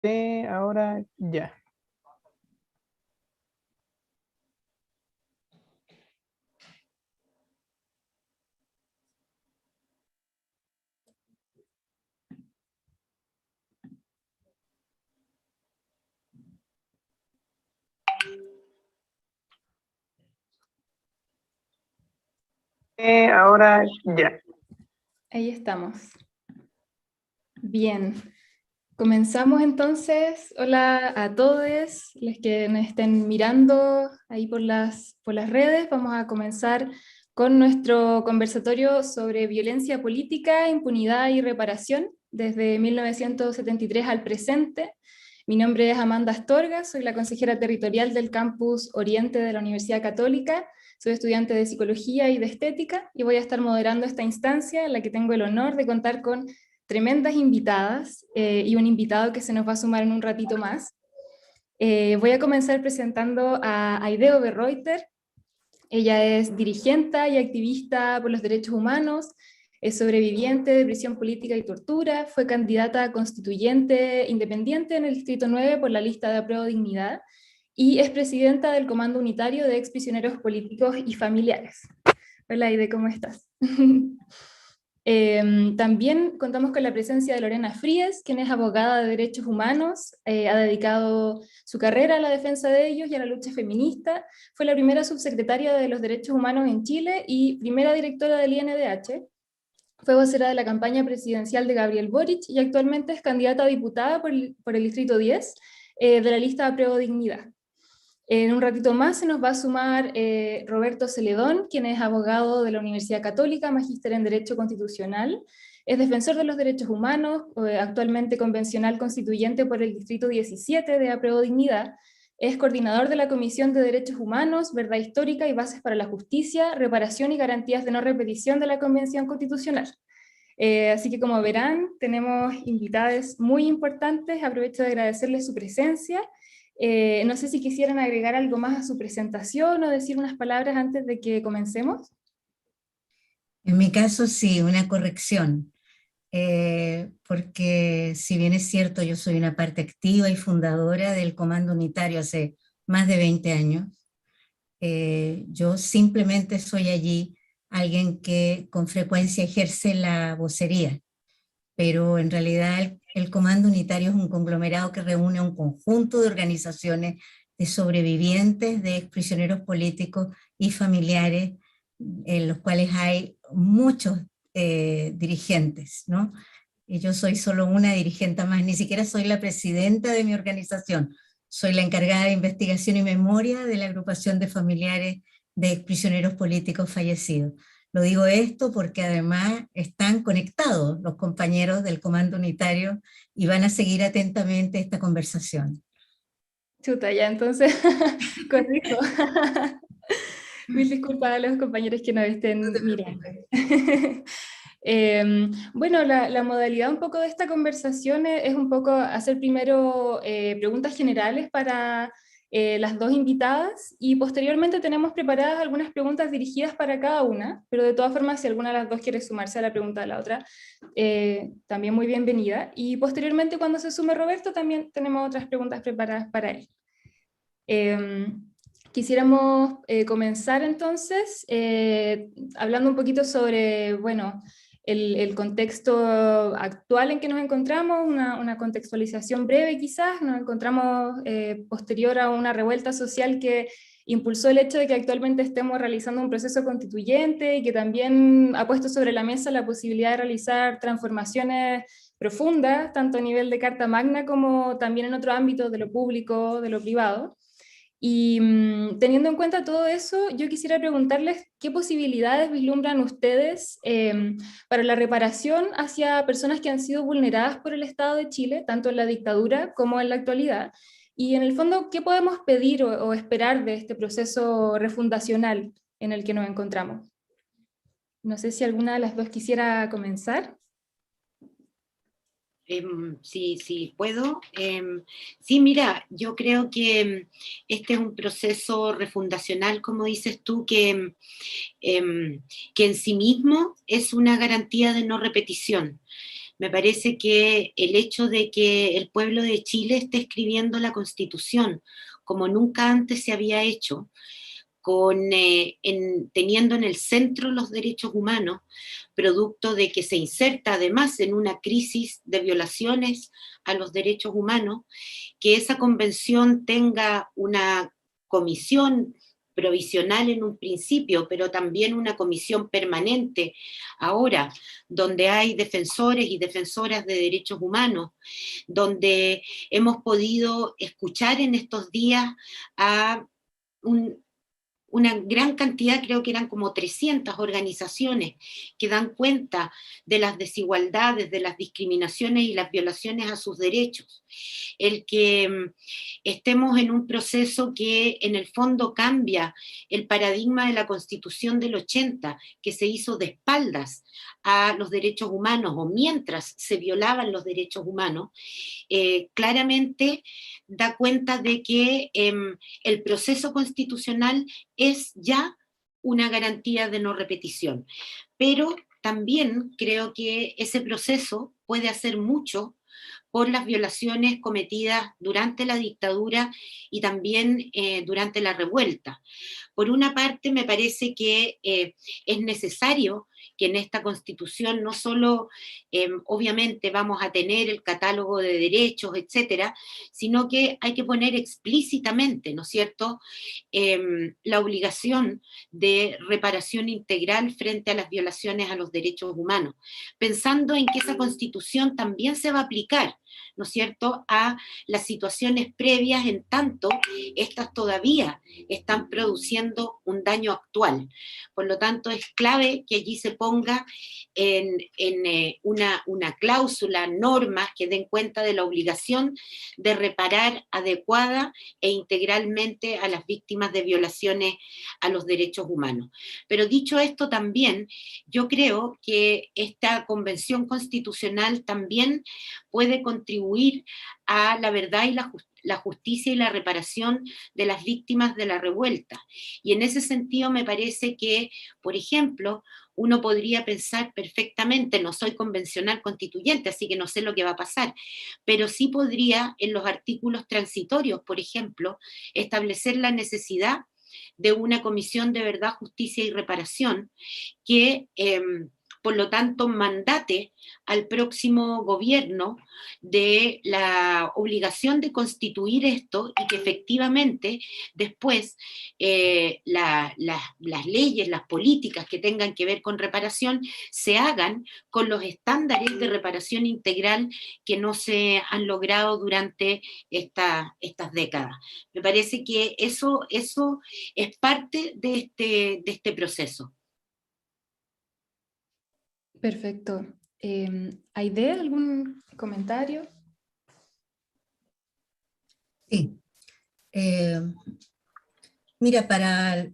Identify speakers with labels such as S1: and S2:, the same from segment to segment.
S1: Ahora ya. Ahora ya.
S2: Ahí estamos. Bien, comenzamos entonces. Hola a todos los que nos estén mirando ahí por las redes. Vamos a comenzar con nuestro conversatorio sobre violencia política, impunidad y reparación desde 1973 al presente. Mi nombre es Amanda Astorga, soy la consejera territorial del campus Oriente de la Universidad Católica. Soy estudiante de Psicología y de Estética y voy a estar moderando esta instancia en la que tengo el honor de contar con tremendas invitadas y un invitado que se nos va a sumar en un ratito más. Voy a comenzar presentando a Aideo Berreuter. Ella es dirigente y activista por los derechos humanos, es sobreviviente de prisión política y tortura, fue candidata a constituyente independiente en el Distrito 9 por la lista de Apruebo Dignidad y es presidenta del Comando Unitario de Exprisioneros Políticos y Familiares. Hola Aide, ¿cómo estás? También contamos con la presencia de Lorena Fríes, quien es abogada de derechos humanos, ha dedicado su carrera a la defensa de ellos y a la lucha feminista, fue la primera subsecretaria de los derechos humanos en Chile y primera directora del INDH, fue vocera de la campaña presidencial de Gabriel Boric y actualmente es candidata a diputada por el Distrito 10 de la lista de Apruebo Dignidad. En un ratito más se nos va a sumar Roberto Celedón, quien es abogado de la Universidad Católica, magíster en Derecho Constitucional, es defensor de los derechos humanos, actualmente convencional constituyente por el Distrito 17 de Apruebo Dignidad, es coordinador de la Comisión de Derechos Humanos, Verdad Histórica y Bases para la Justicia, Reparación y Garantías de No Repetición de la Convención Constitucional. Así que como verán, tenemos invitadas muy importantes, aprovecho de agradecerles su presencia. No sé si quisieran agregar algo más a su presentación o decir unas palabras antes de que comencemos.
S3: En mi caso sí, una corrección, porque si bien es cierto, yo soy una parte activa y fundadora del Comando Unitario hace más de 20 años, yo simplemente soy allí alguien que con frecuencia ejerce la vocería, pero en realidad el Comando Unitario es un conglomerado que reúne un conjunto de organizaciones de sobrevivientes, de exprisioneros políticos y familiares, en los cuales hay muchos dirigentes, ¿no? Y yo soy solo una dirigente más, ni siquiera soy la presidenta de mi organización, soy la encargada de investigación y memoria de la agrupación de familiares de prisioneros políticos fallecidos. Lo digo esto porque además están conectados los compañeros del Comando Unitario y van a seguir atentamente esta conversación.
S2: Chuta, ya entonces, corrijo. Mil disculpas a los compañeros que nos estén mirando. Bueno, la modalidad un poco de esta conversación es un poco hacer primero preguntas generales para las dos invitadas y posteriormente tenemos preparadas algunas preguntas dirigidas para cada una, pero de todas formas si alguna de las dos quiere sumarse a la pregunta de la otra, también muy bienvenida. Y posteriormente cuando se sume Roberto también tenemos otras preguntas preparadas para él. Quisiéramos comenzar entonces hablando un poquito sobre, bueno, el contexto actual en que nos encontramos, una contextualización breve quizás, nos encontramos posterior a una revuelta social que impulsó el hecho de que actualmente estemos realizando un proceso constituyente y que también ha puesto sobre la mesa la posibilidad de realizar transformaciones profundas, tanto a nivel de Carta Magna como también en otros ámbitos de lo público, de lo privado. Y teniendo en cuenta todo eso, yo quisiera preguntarles qué posibilidades vislumbran ustedes para la reparación hacia personas que han sido vulneradas por el Estado de Chile, tanto en la dictadura como en la actualidad, y en el fondo, ¿qué podemos pedir o esperar de este proceso refundacional en el que nos encontramos? No sé si alguna de las dos quisiera comenzar.
S4: Sí, puedo. Sí, mira, yo creo que este es un proceso refundacional, como dices tú, que en sí mismo es una garantía de no repetición. Me parece que el hecho de que el pueblo de Chile esté escribiendo la Constitución como nunca antes se había hecho, teniendo en el centro los derechos humanos, producto de que se inserta además en una crisis de violaciones a los derechos humanos, que esa convención tenga una comisión provisional en un principio, pero también una comisión permanente ahora, donde hay defensores y defensoras de derechos humanos, donde hemos podido escuchar en estos días a una gran cantidad, creo que eran como 300 organizaciones que dan cuenta de las desigualdades, de las discriminaciones y las violaciones a sus derechos. El que estemos en un proceso que en el fondo cambia el paradigma de la Constitución del 80, que se hizo de espaldas a los derechos humanos o mientras se violaban los derechos humanos, claramente da cuenta de que el proceso constitucional es ya una garantía de no repetición. Pero también creo que ese proceso puede hacer mucho por las violaciones cometidas durante la dictadura y también durante la revuelta. Por una parte, me parece que es necesario que en esta Constitución no solo, obviamente, vamos a tener el catálogo de derechos, etcétera, sino que hay que poner explícitamente, ¿no es cierto?, la obligación de reparación integral frente a las violaciones a los derechos humanos, pensando en que esa Constitución también se va a aplicar, ¿no es cierto?, a las situaciones previas, en tanto estas todavía están produciendo un daño actual. Por lo tanto, es clave que allí se ponga una cláusula, normas que den cuenta de la obligación de reparar adecuada e integralmente a las víctimas de violaciones a los derechos humanos. Pero dicho esto, también yo creo que esta convención constitucional también puede contribuir a la verdad y la justicia y la reparación de las víctimas de la revuelta. Y en ese sentido me parece que, por ejemplo, uno podría pensar perfectamente, no soy convencional constituyente, así que no sé lo que va a pasar, pero sí podría en los artículos transitorios, por ejemplo, establecer la necesidad de una comisión de verdad, justicia y reparación que por lo tanto, mandate al próximo gobierno de la obligación de constituir esto y que efectivamente después las leyes, las políticas que tengan que ver con reparación se hagan con los estándares de reparación integral que no se han logrado durante estas décadas. Me parece que eso es parte de este proceso.
S2: Perfecto. ¿Aide, algún comentario?
S3: Sí. Mira, para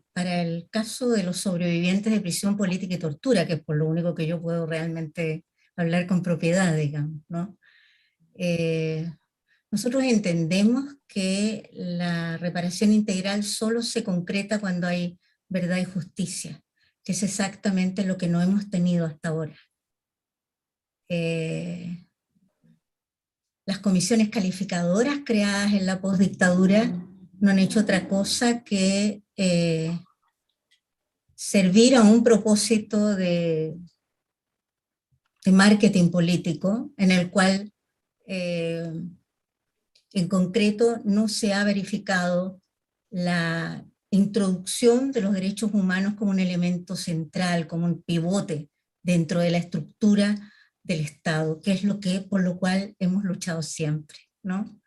S3: el caso de los sobrevivientes de prisión política y tortura, que es por lo único que yo puedo realmente hablar con propiedad, digamos, ¿no? Nosotros entendemos que la reparación integral solo se concreta cuando hay verdad y justicia, que es exactamente lo que no hemos tenido hasta ahora. Las comisiones calificadoras creadas en la postdictadura no han hecho otra cosa que servir a un propósito de marketing político, en el cual en concreto no se ha verificado la introducción de los derechos humanos como un elemento central, como un pivote dentro de la estructura del Estado, que es por lo cual hemos luchado siempre, ¿no?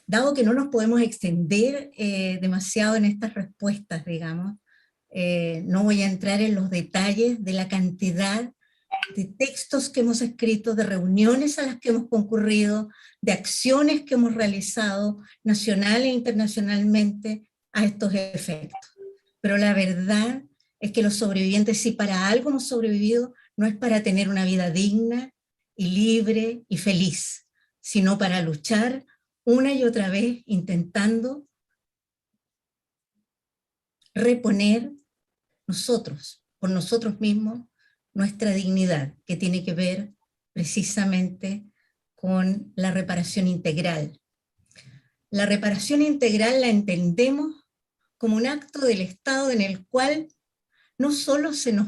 S3: Dado que no nos podemos extender demasiado en estas respuestas, digamos, no voy a entrar en los detalles de la cantidad de textos que hemos escrito, de reuniones a las que hemos concurrido, de acciones que hemos realizado nacional e internacionalmente a estos efectos. Pero la verdad es que los sobrevivientes, si para algo hemos sobrevivido, no es para tener una vida digna y libre y feliz, sino para luchar una y otra vez intentando reponer nosotros, por nosotros mismos, nuestra dignidad, que tiene que ver precisamente con la reparación integral. La reparación integral la entendemos como un acto del Estado en el cual no solo se nos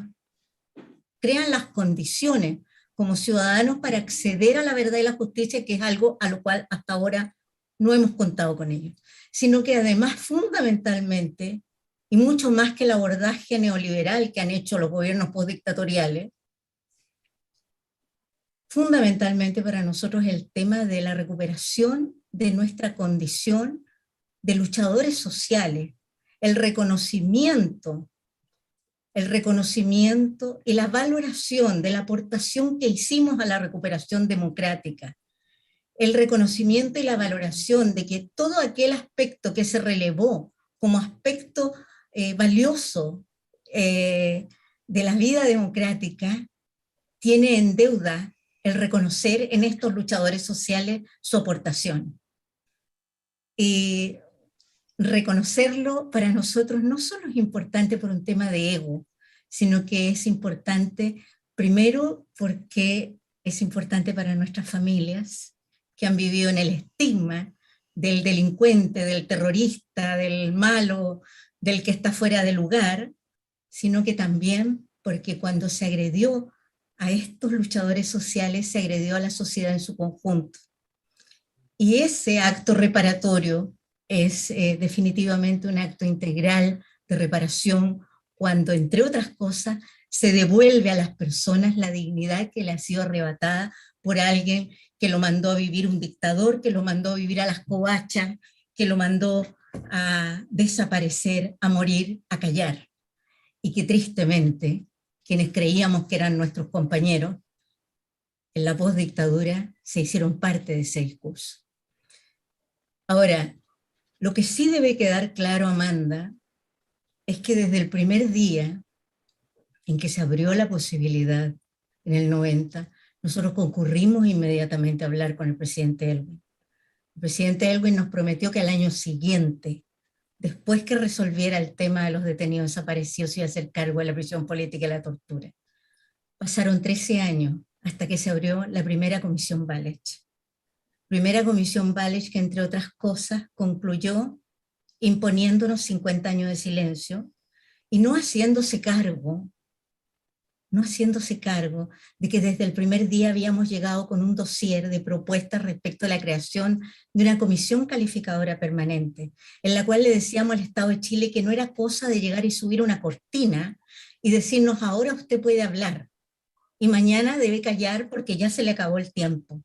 S3: crean las condiciones como ciudadanos para acceder a la verdad y la justicia, que es algo a lo cual hasta ahora no hemos contado con ello, sino que además fundamentalmente, y mucho más que el abordaje neoliberal que han hecho los gobiernos postdictatoriales, fundamentalmente para nosotros el tema de la recuperación de nuestra condición de luchadores sociales, el reconocimiento y la valoración de la aportación que hicimos a la recuperación democrática, el reconocimiento y la valoración de que todo aquel aspecto que se relevó como aspecto valioso de la vida democrática tiene en deuda el reconocer en estos luchadores sociales su aportación. Y reconocerlo para nosotros no solo es importante por un tema de ego, sino que es importante primero porque es importante para nuestras familias que han vivido en el estigma del delincuente, del terrorista, del malo, del que está fuera de lugar, sino que también porque cuando se agredió a estos luchadores sociales, se agredió a la sociedad en su conjunto. Y ese acto reparatorio es definitivamente un acto integral de reparación cuando, entre otras cosas, se devuelve a las personas la dignidad que le ha sido arrebatada por alguien que lo mandó a vivir un dictador, que lo mandó a vivir a las covachas, que lo mandó a desaparecer, a morir, a callar. Y que tristemente, quienes creíamos que eran nuestros compañeros, en la postdictadura se hicieron parte de ese discurso. Ahora, lo que sí debe quedar claro, Amanda, es que desde el primer día en que se abrió la posibilidad, en el 90, nosotros concurrimos inmediatamente a hablar con el presidente Elwin. El presidente Elwin nos prometió que al año siguiente, después que resolviera el tema de los detenidos desaparecidos, se iba a hacer cargo de la prisión política y la tortura. Pasaron 13 años hasta que se abrió la primera comisión Walech. Primera comisión Walech que, entre otras cosas, concluyó imponiéndonos 50 años de silencio y no haciéndose cargo de que desde el primer día habíamos llegado con un dossier de propuestas respecto a la creación de una comisión calificadora permanente, en la cual le decíamos al Estado de Chile que no era cosa de llegar y subir una cortina y decirnos ahora usted puede hablar y mañana debe callar porque ya se le acabó el tiempo.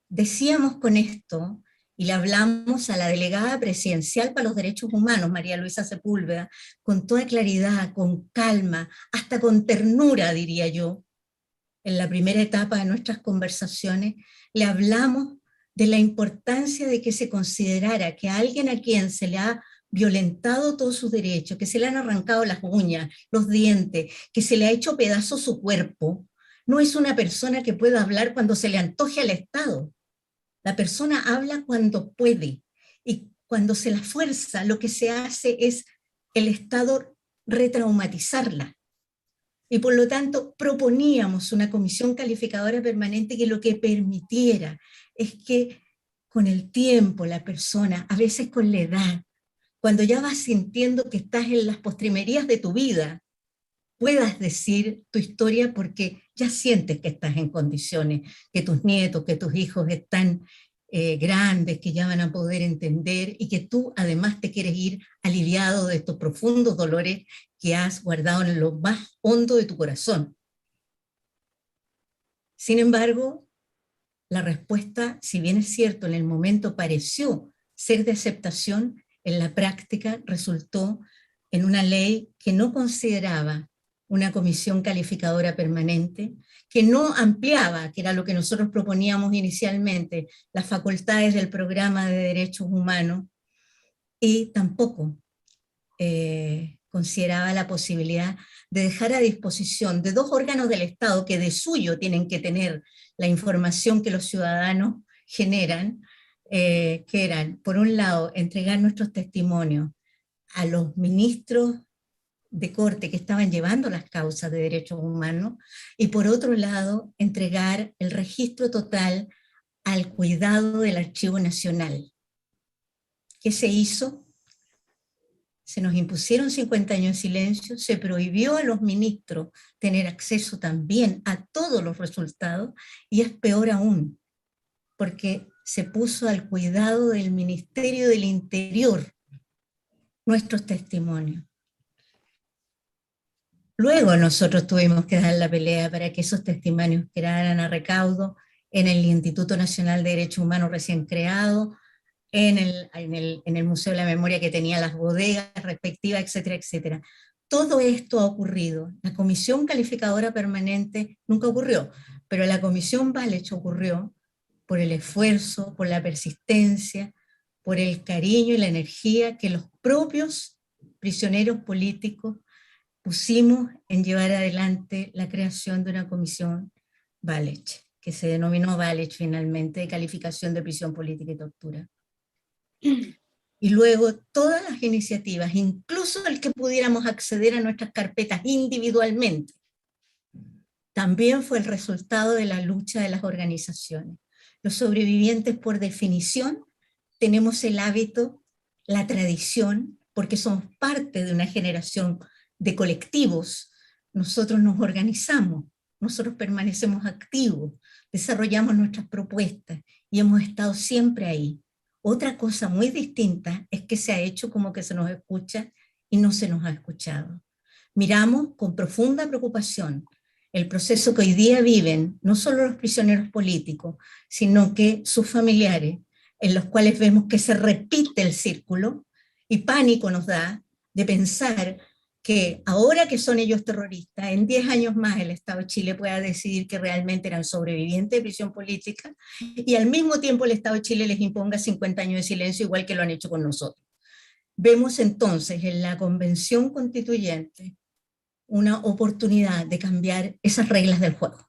S3: Decíamos con esto, y le hablamos a la delegada presidencial para los derechos humanos, María Luisa Sepúlveda, con toda claridad, con calma, hasta con ternura, diría yo, en la primera etapa de nuestras conversaciones, le hablamos de la importancia de que se considerara que a alguien a quien se le ha violentado todos sus derechos, que se le han arrancado las uñas, los dientes, que se le ha hecho pedazos su cuerpo, no es una persona que pueda hablar cuando se le antoje al Estado. La persona habla cuando puede, y cuando se la fuerza, lo que se hace es el Estado retraumatizarla. Y por lo tanto proponíamos una comisión calificadora permanente que lo que permitiera es que con el tiempo la persona, a veces con la edad, cuando ya vas sintiendo que estás en las postrimerías de tu vida, puedas decir tu historia porque ya sientes que estás en condiciones, que tus nietos, que tus hijos están grandes, que ya van a poder entender y que tú además te quieres ir aliviado de estos profundos dolores que has guardado en lo más hondo de tu corazón. Sin embargo, la respuesta, si bien es cierto, en el momento pareció ser de aceptación, en la práctica resultó en una ley que no consideraba una comisión calificadora permanente, que no ampliaba, que era lo que nosotros proponíamos inicialmente, las facultades del programa de derechos humanos, y tampoco consideraba la posibilidad de dejar a disposición de dos órganos del Estado que de suyo tienen que tener la información que los ciudadanos generan, que eran, por un lado, entregar nuestros testimonios a los ministros de corte que estaban llevando las causas de derechos humanos, y por otro lado, entregar el registro total al cuidado del Archivo Nacional. ¿Qué se hizo? Se nos impusieron 50 años de silencio, se prohibió a los ministros tener acceso también a todos los resultados, y es peor aún, porque se puso al cuidado del Ministerio del Interior nuestros testimonios. Luego nosotros tuvimos que dar la pelea para que esos testimonios quedaran a recaudo en el Instituto Nacional de Derechos Humanos recién creado, en el Museo de la Memoria que tenía las bodegas respectivas, etcétera, etcétera. Todo esto ha ocurrido. La Comisión Calificadora Permanente nunca ocurrió, pero la Comisión Walech ocurrió por el esfuerzo, por la persistencia, por el cariño y la energía que los propios prisioneros políticos pusimos en llevar adelante la creación de una comisión Walech, que se denominó Walech finalmente, de calificación de prisión política y tortura. Y luego todas las iniciativas, incluso el que pudiéramos acceder a nuestras carpetas individualmente, también fue el resultado de la lucha de las organizaciones. Los sobrevivientes, por definición, tenemos el hábito, la tradición, porque somos parte de una generación de colectivos. Nosotros nos organizamos, nosotros permanecemos activos, desarrollamos nuestras propuestas y hemos estado siempre ahí. Otra cosa muy distinta es que se ha hecho como que se nos escucha y no se nos ha escuchado. Miramos con profunda preocupación el proceso que hoy día viven no solo los prisioneros políticos, sino que sus familiares, en los cuales vemos que se repite el círculo, y pánico nos da de pensar que ahora que son ellos terroristas, en 10 años más el Estado de Chile pueda decidir que realmente eran sobrevivientes de prisión política, y al mismo tiempo el Estado de Chile les imponga 50 años de silencio, igual que lo han hecho con nosotros. Vemos entonces en la Convención Constituyente una oportunidad de cambiar esas reglas del juego.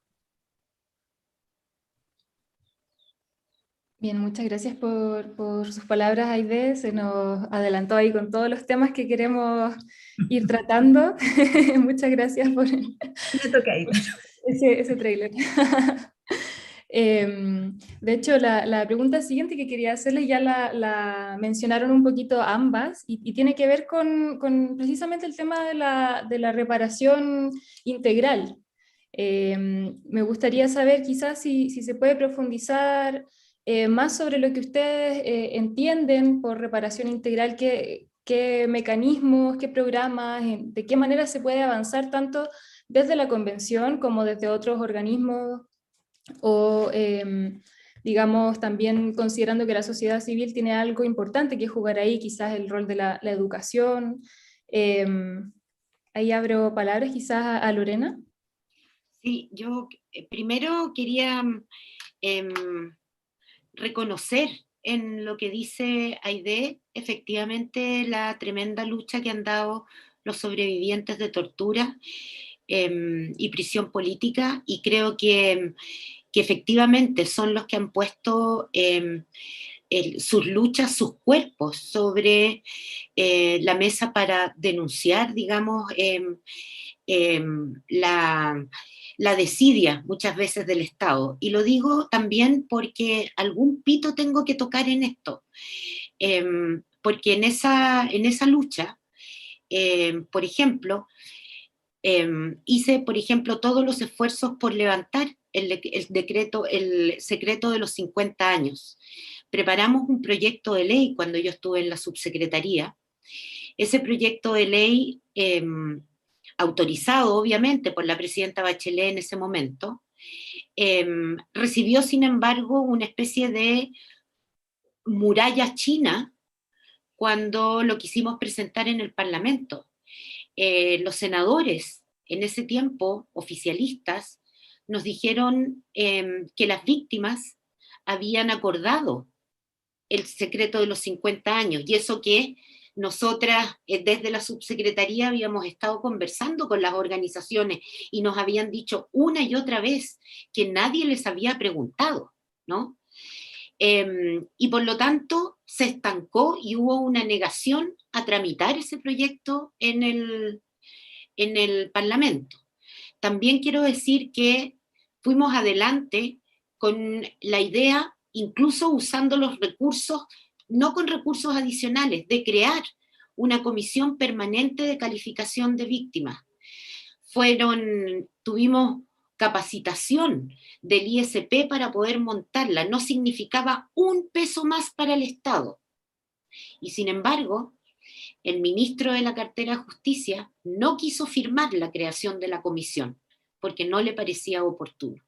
S2: Bien, muchas gracias por sus palabras, Aide. Se nos adelantó ahí con todos los temas que queremos ir tratando. Muchas gracias por ese tráiler. De hecho, la pregunta siguiente que quería hacerle ya la mencionaron un poquito ambas, y tiene que ver con precisamente el tema de la reparación integral. Me gustaría saber quizás si se puede profundizar más sobre lo que ustedes entienden por reparación integral, qué mecanismos, qué programas, de qué manera se puede avanzar tanto desde la Convención como desde otros organismos, o digamos también considerando que la sociedad civil tiene algo importante que jugar ahí, quizás el rol de la educación. Ahí abro palabras quizás a Lorena.
S4: Sí, yo primero quería reconocer en lo que dice Aide, efectivamente, la tremenda lucha que han dado los sobrevivientes de tortura y prisión política, y creo que efectivamente son los que han puesto sus luchas, sus cuerpos sobre la mesa para denunciar, digamos, la desidia muchas veces del Estado. Y lo digo también porque algún pito tengo que tocar en esto, porque en esa lucha, por ejemplo, hice, por ejemplo, todos los esfuerzos por levantar el secreto de los 50 años. Preparamos un proyecto de ley cuando yo estuve en la subsecretaría. Ese proyecto de ley, autorizado obviamente por la presidenta Bachelet en ese momento, recibió sin embargo una especie de muralla china cuando lo quisimos presentar en el Parlamento. Los senadores en ese tiempo, oficialistas, nos dijeron que las víctimas habían acordado el secreto de los 50 años, y eso que nosotras desde la subsecretaría habíamos estado conversando con las organizaciones y nos habían dicho una y otra vez que nadie les había preguntado, ¿no? Y por lo tanto se estancó y hubo una negación a tramitar ese proyecto en en el Parlamento. También quiero decir que fuimos adelante con la idea, incluso usando los recursos, no con recursos adicionales, de crear una comisión permanente de calificación de víctimas. Tuvimos capacitación del ISP para poder montarla, no significaba un peso más para el Estado. Y sin embargo, el ministro de la cartera de Justicia no quiso firmar la creación de la comisión, porque no le parecía oportuno.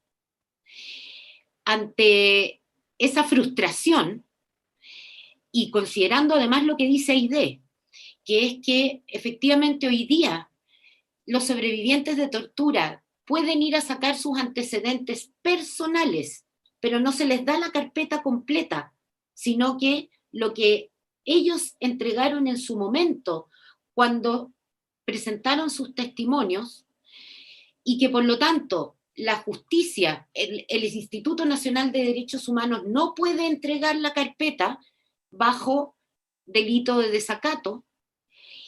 S4: Ante esa frustración, y considerando además lo que dice Aidé, que es que efectivamente hoy día los sobrevivientes de tortura pueden ir a sacar sus antecedentes personales, pero no se les da la carpeta completa, sino que lo que ellos entregaron en su momento cuando presentaron sus testimonios, y que por lo tanto la justicia, el Instituto Nacional de Derechos Humanos no puede entregar la carpeta bajo delito de desacato,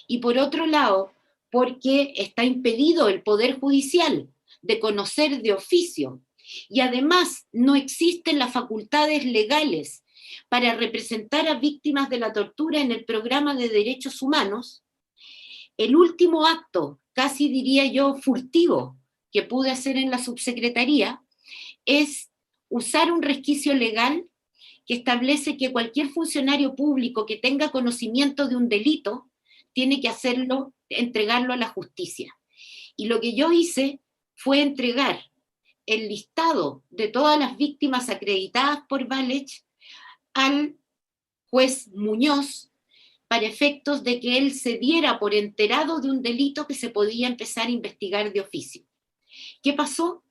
S4: y por otro lado, porque está impedido el Poder Judicial de conocer de oficio, y además no existen las facultades legales para representar a víctimas de la tortura en el programa de derechos humanos. El último acto, casi diría yo furtivo, que pude hacer en la subsecretaría es usar un resquicio legal que establece que cualquier funcionario público que tenga conocimiento de un delito tiene que hacerlo, entregarlo a la justicia. Y lo que yo hice fue entregar el listado de todas las víctimas acreditadas por Valech al juez Muñoz, para efectos de que él se diera por enterado de un delito que se podía empezar a investigar de oficio. ¿Qué pasó?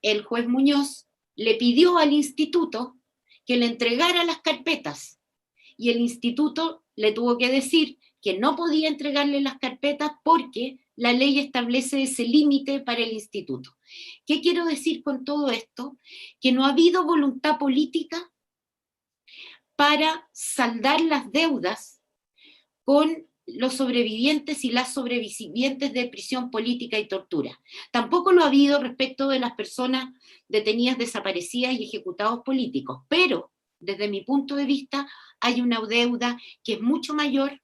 S4: El juez Muñoz le pidió al instituto que le entregara las carpetas, y el instituto le tuvo que decir que no podía entregarle las carpetas porque la ley establece ese límite para el instituto. ¿Qué quiero decir con todo esto? Que no ha habido voluntad política para saldar las deudas con los sobrevivientes y las sobrevivientes de prisión política y tortura. Tampoco lo ha habido respecto de las personas detenidas, desaparecidas y ejecutados políticos, pero desde mi punto de vista hay una deuda que es mucho mayor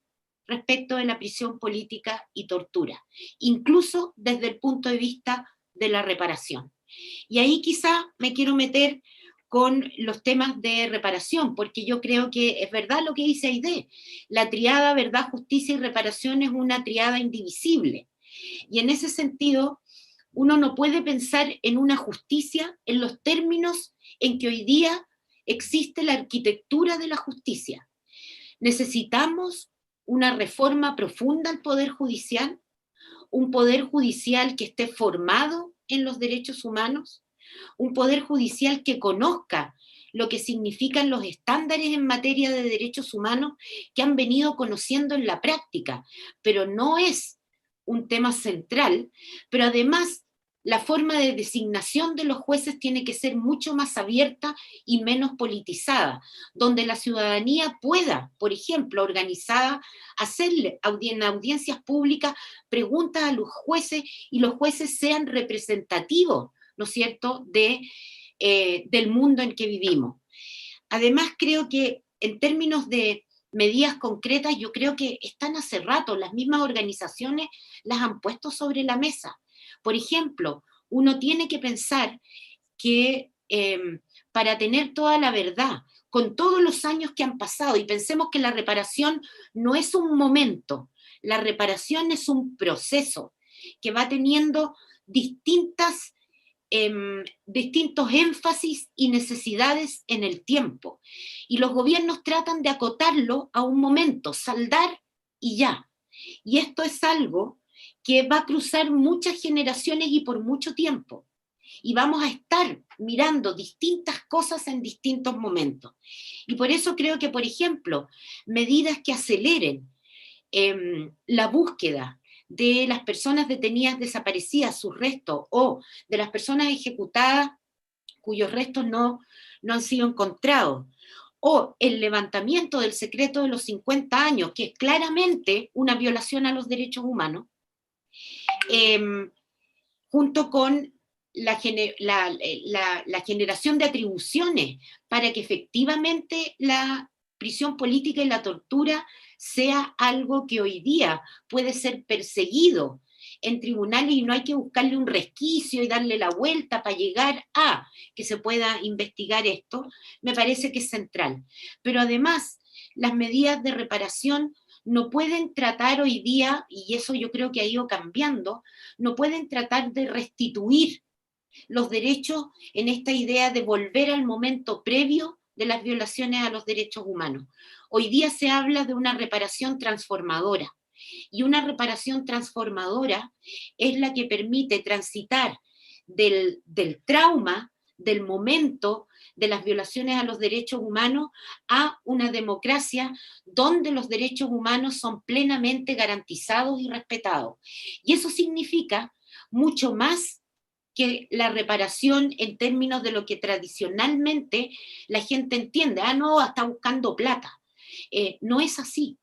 S4: respecto de la prisión política y tortura, incluso desde el punto de vista de la reparación. Y ahí quizá me quiero meter con los temas de reparación, porque yo creo que es verdad lo que dice Aidé, la triada verdad, justicia y reparación es una triada indivisible, y en ese sentido uno no puede pensar en una justicia en los términos en que hoy día existe la arquitectura de la justicia. Necesitamos una reforma profunda al Poder Judicial, un Poder Judicial que esté formado en los derechos humanos, un Poder Judicial que conozca lo que significan los estándares en materia de derechos humanos que han venido conociendo en la práctica, pero no es un tema central, pero además la forma de designación de los jueces tiene que ser mucho más abierta y menos politizada, donde la ciudadanía pueda, por ejemplo, organizada, hacerle en audiencias públicas preguntas a los jueces y los jueces sean representativos, ¿no es cierto?, del mundo en que vivimos. Además, creo que en términos de medidas concretas, yo creo que están hace rato, las mismas organizaciones las han puesto sobre la mesa. Por ejemplo, uno tiene que pensar que para tener toda la verdad, con todos los años que han pasado, y pensemos que la reparación no es un momento, la reparación es un proceso que va teniendo distintos énfasis y necesidades en el tiempo. Y los gobiernos tratan de acotarlo a un momento, saldar y ya. Y esto es algo que va a cruzar muchas generaciones y por mucho tiempo. Y vamos a estar mirando distintas cosas en distintos momentos. Y por eso creo que, por ejemplo, medidas que aceleren la búsqueda de las personas detenidas desaparecidas, sus restos, o de las personas ejecutadas cuyos restos no han sido encontrados, o el levantamiento del secreto de los 50 años, que es claramente una violación a los derechos humanos, junto con la generación de atribuciones para que efectivamente la prisión política y la tortura sea algo que hoy día puede ser perseguido en tribunales y no hay que buscarle un resquicio y darle la vuelta para llegar a que se pueda investigar esto, me parece que es central. Pero además, las medidas de reparación no pueden tratar hoy día, y eso yo creo que ha ido cambiando, no pueden tratar de restituir los derechos en esta idea de volver al momento previo de las violaciones a los derechos humanos. Hoy día se habla de una reparación transformadora, y una reparación transformadora es la que permite transitar del trauma, del momento de las violaciones a los derechos humanos a una democracia donde los derechos humanos son plenamente garantizados y respetados. Y eso significa mucho más que la reparación en términos de lo que tradicionalmente la gente entiende. Ah, no, está buscando plata. No es así.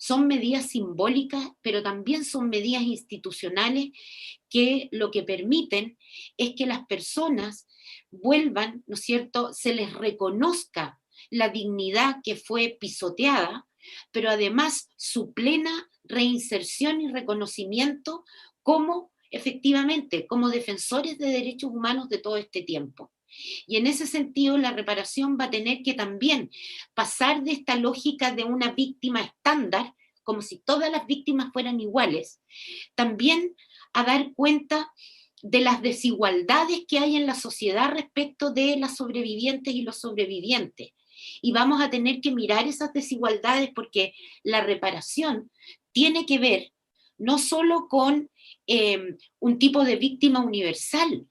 S4: Son medidas simbólicas, pero también son medidas institucionales que lo que permiten es que las personas vuelvan, ¿no es cierto?, se les reconozca la dignidad que fue pisoteada, pero además su plena reinserción y reconocimiento como, efectivamente, como defensores de derechos humanos de todo este tiempo. Y en ese sentido, la reparación va a tener que también pasar de esta lógica de una víctima estándar, como si todas las víctimas fueran iguales, también a dar cuenta de las desigualdades que hay en la sociedad respecto de las sobrevivientes y los sobrevivientes. Y vamos a tener que mirar esas desigualdades porque la reparación tiene que ver no solo con un tipo de víctima universal,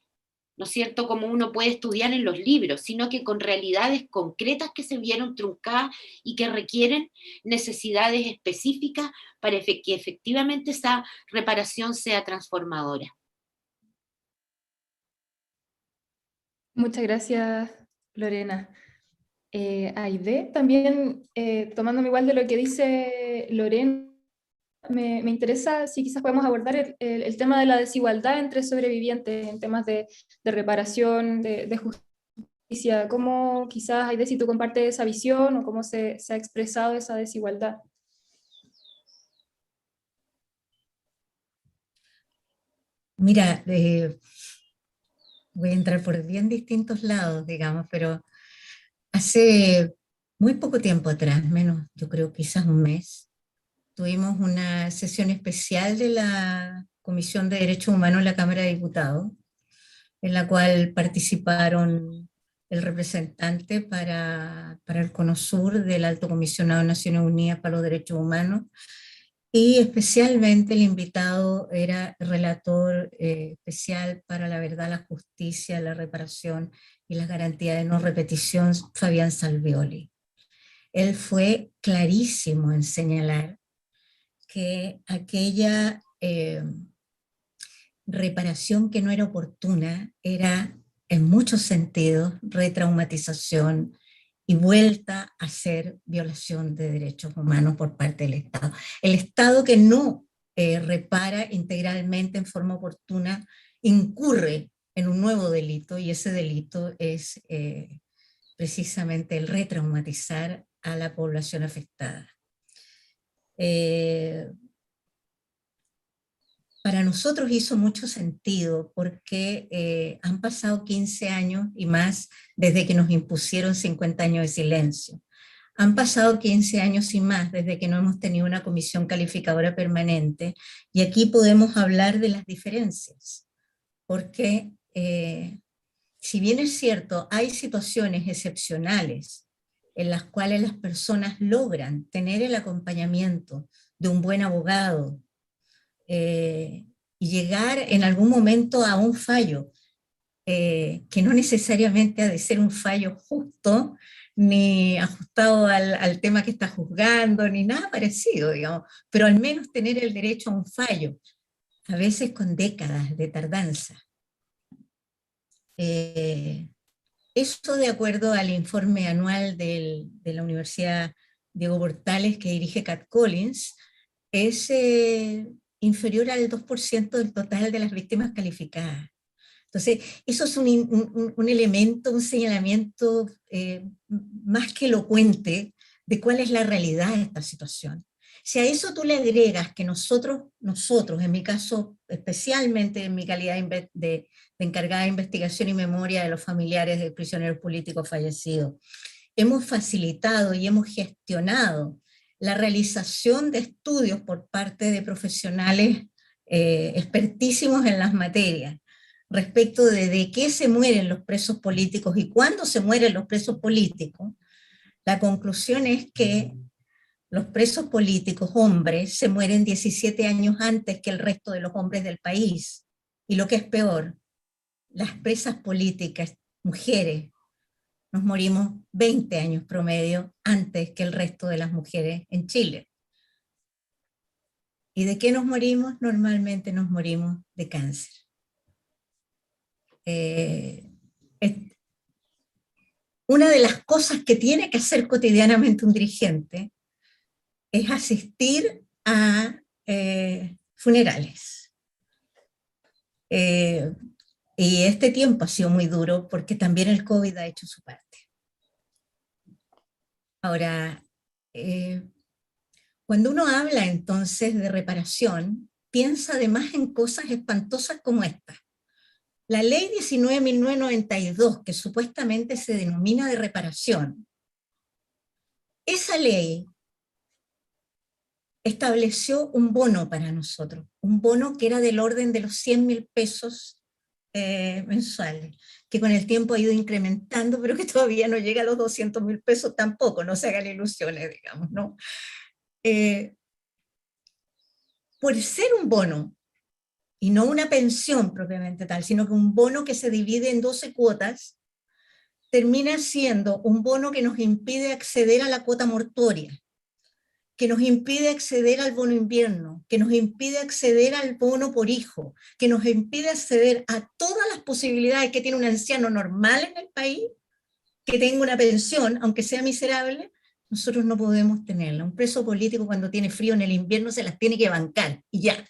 S4: ¿no es cierto?, como uno puede estudiar en los libros, sino que con realidades concretas que se vieron truncadas y que requieren necesidades específicas para que efectivamente esa reparación sea transformadora.
S2: Muchas gracias, Lorena. Aide, también tomándome igual de lo que dice Lorena, me interesa si quizás podemos abordar el tema de la desigualdad entre sobrevivientes en temas de reparación, de justicia. ¿Cómo quizás, Aide, si tú compartes esa visión o cómo se ha expresado esa desigualdad?
S3: Mira, voy a entrar por bien distintos lados, digamos, pero hace muy poco tiempo atrás, menos yo creo quizás un mes, tuvimos una sesión especial de la Comisión de Derechos Humanos en la Cámara de Diputados, en la cual participaron el representante para el Cono Sur del Alto Comisionado de Naciones Unidas para los Derechos Humanos, y especialmente el invitado era el relator especial para la verdad, la justicia, la reparación y las garantías de no repetición, Fabián Salvioli. Él fue clarísimo en señalar que aquella reparación que no era oportuna era, en muchos sentidos, retraumatización y vuelta a ser violación de derechos humanos por parte del Estado. El Estado que no repara integralmente en forma oportuna incurre en un nuevo delito, y ese delito es precisamente el retraumatizar a la población afectada. Para nosotros hizo mucho sentido porque han pasado 15 años y más desde que nos impusieron 50 años de silencio. Han pasado 15 años y más desde que no hemos tenido una comisión calificadora permanente, y aquí podemos hablar de las diferencias, porque si bien es cierto, hay situaciones excepcionales en las cuales las personas logran tener el acompañamiento de un buen abogado, y llegar en algún momento a un fallo, que no necesariamente ha de ser un fallo justo, ni ajustado al tema que está juzgando, ni nada parecido, digamos, pero al menos tener el derecho a un fallo, a veces con décadas de tardanza. Eso de acuerdo al informe anual de la Universidad Diego Portales que dirige Cat Collins, es inferior al 2% del total de las víctimas calificadas. Entonces, eso es un elemento, un señalamiento más que elocuente de cuál es la realidad de esta situación. Si a eso tú le agregas que nosotros, en mi caso, especialmente en mi calidad de encargada de investigación y memoria de los familiares de prisioneros políticos fallecidos, hemos facilitado y hemos gestionado la realización de estudios por parte de profesionales expertísimos en las materias, respecto de qué se mueren los presos políticos y cuándo se mueren los presos políticos, la conclusión es que los presos políticos, hombres, se mueren 17 años antes que el resto de los hombres del país. Y lo que es peor, las presas políticas, mujeres, nos morimos 20 años promedio antes que el resto de las mujeres en Chile. ¿Y de qué nos morimos? Normalmente nos morimos de cáncer. Una de las cosas que tiene que hacer cotidianamente un dirigente es asistir a funerales. Y este tiempo ha sido muy duro porque también el COVID ha hecho su parte. Ahora, cuando uno habla entonces de reparación, piensa además en cosas espantosas como esta. La ley 19.992, que supuestamente se denomina de reparación, esa ley estableció un bono para nosotros, un bono que era del orden de los 100.000 pesos mensuales, que con el tiempo ha ido incrementando, pero que todavía no llega a los 200.000 pesos tampoco, no se hagan ilusiones, digamos, ¿no? Por ser un bono, y no una pensión propiamente tal, sino que un bono que se divide en 12 cuotas, termina siendo un bono que nos impide acceder a la cuota mortuoria, que nos impide acceder al bono invierno, que nos impide acceder al bono por hijo, que nos impide acceder a todas las posibilidades que tiene un anciano normal en el país, que tenga una pensión, aunque sea miserable. Nosotros no podemos tenerla. Un preso político cuando tiene frío en el invierno se las tiene que bancar, y ya.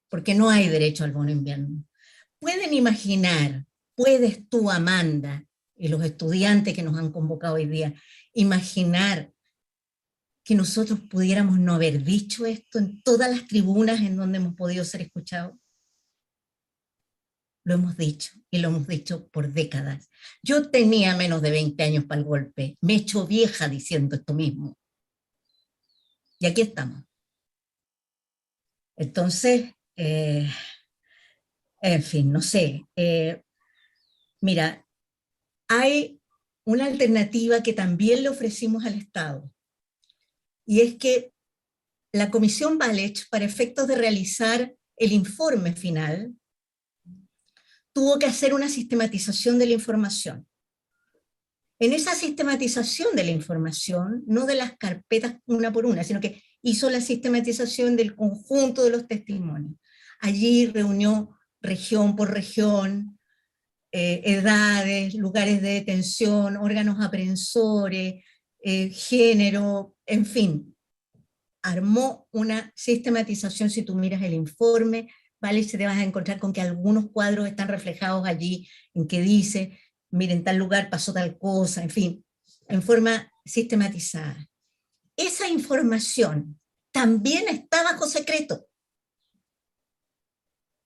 S3: Porque no hay derecho al bono invierno. Pueden imaginar, puedes tú, Amanda, y los estudiantes que nos han convocado hoy día, imaginar que nosotros pudiéramos no haber dicho esto en todas las tribunas en donde hemos podido ser escuchados. Lo hemos dicho, y lo hemos dicho por décadas. Yo tenía menos de 20 años para el golpe, me he hecho vieja diciendo esto mismo. Y aquí estamos. Entonces, en fin, no sé. Mira, hay una alternativa que también le ofrecimos al Estado, y es que la Comisión Walech, para efectos de realizar el informe final, tuvo que hacer una sistematización de la información. En esa sistematización de la información, no de las carpetas una por una, sino que hizo la sistematización del conjunto de los testimonios. Allí reunió región por región, edades, lugares de detención, órganos aprehensores, género, en fin. Armó una sistematización. Si tú miras el informe, ¿vale? Se te vas a encontrar con que algunos cuadros están reflejados allí, en que dice, miren, tal lugar pasó tal cosa, en fin, en forma sistematizada. Esa información también está bajo secreto.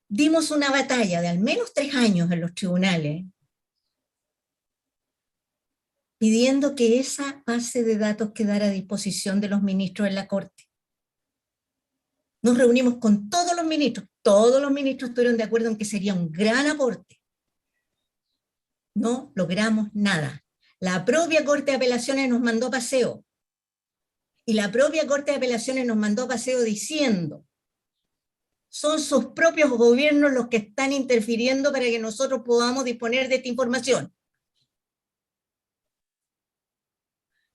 S3: Dimos una batalla de al menos 3 años en los tribunales pidiendo que esa base de datos quedara a disposición de los ministros en la Corte. Nos reunimos con todos los ministros estuvieron de acuerdo en que sería un gran aporte. No logramos nada. La propia Corte de Apelaciones nos mandó a paseo, y la propia Corte de Apelaciones nos mandó a paseo diciendo: son sus propios gobiernos los que están interfiriendo para que nosotros podamos disponer de esta información.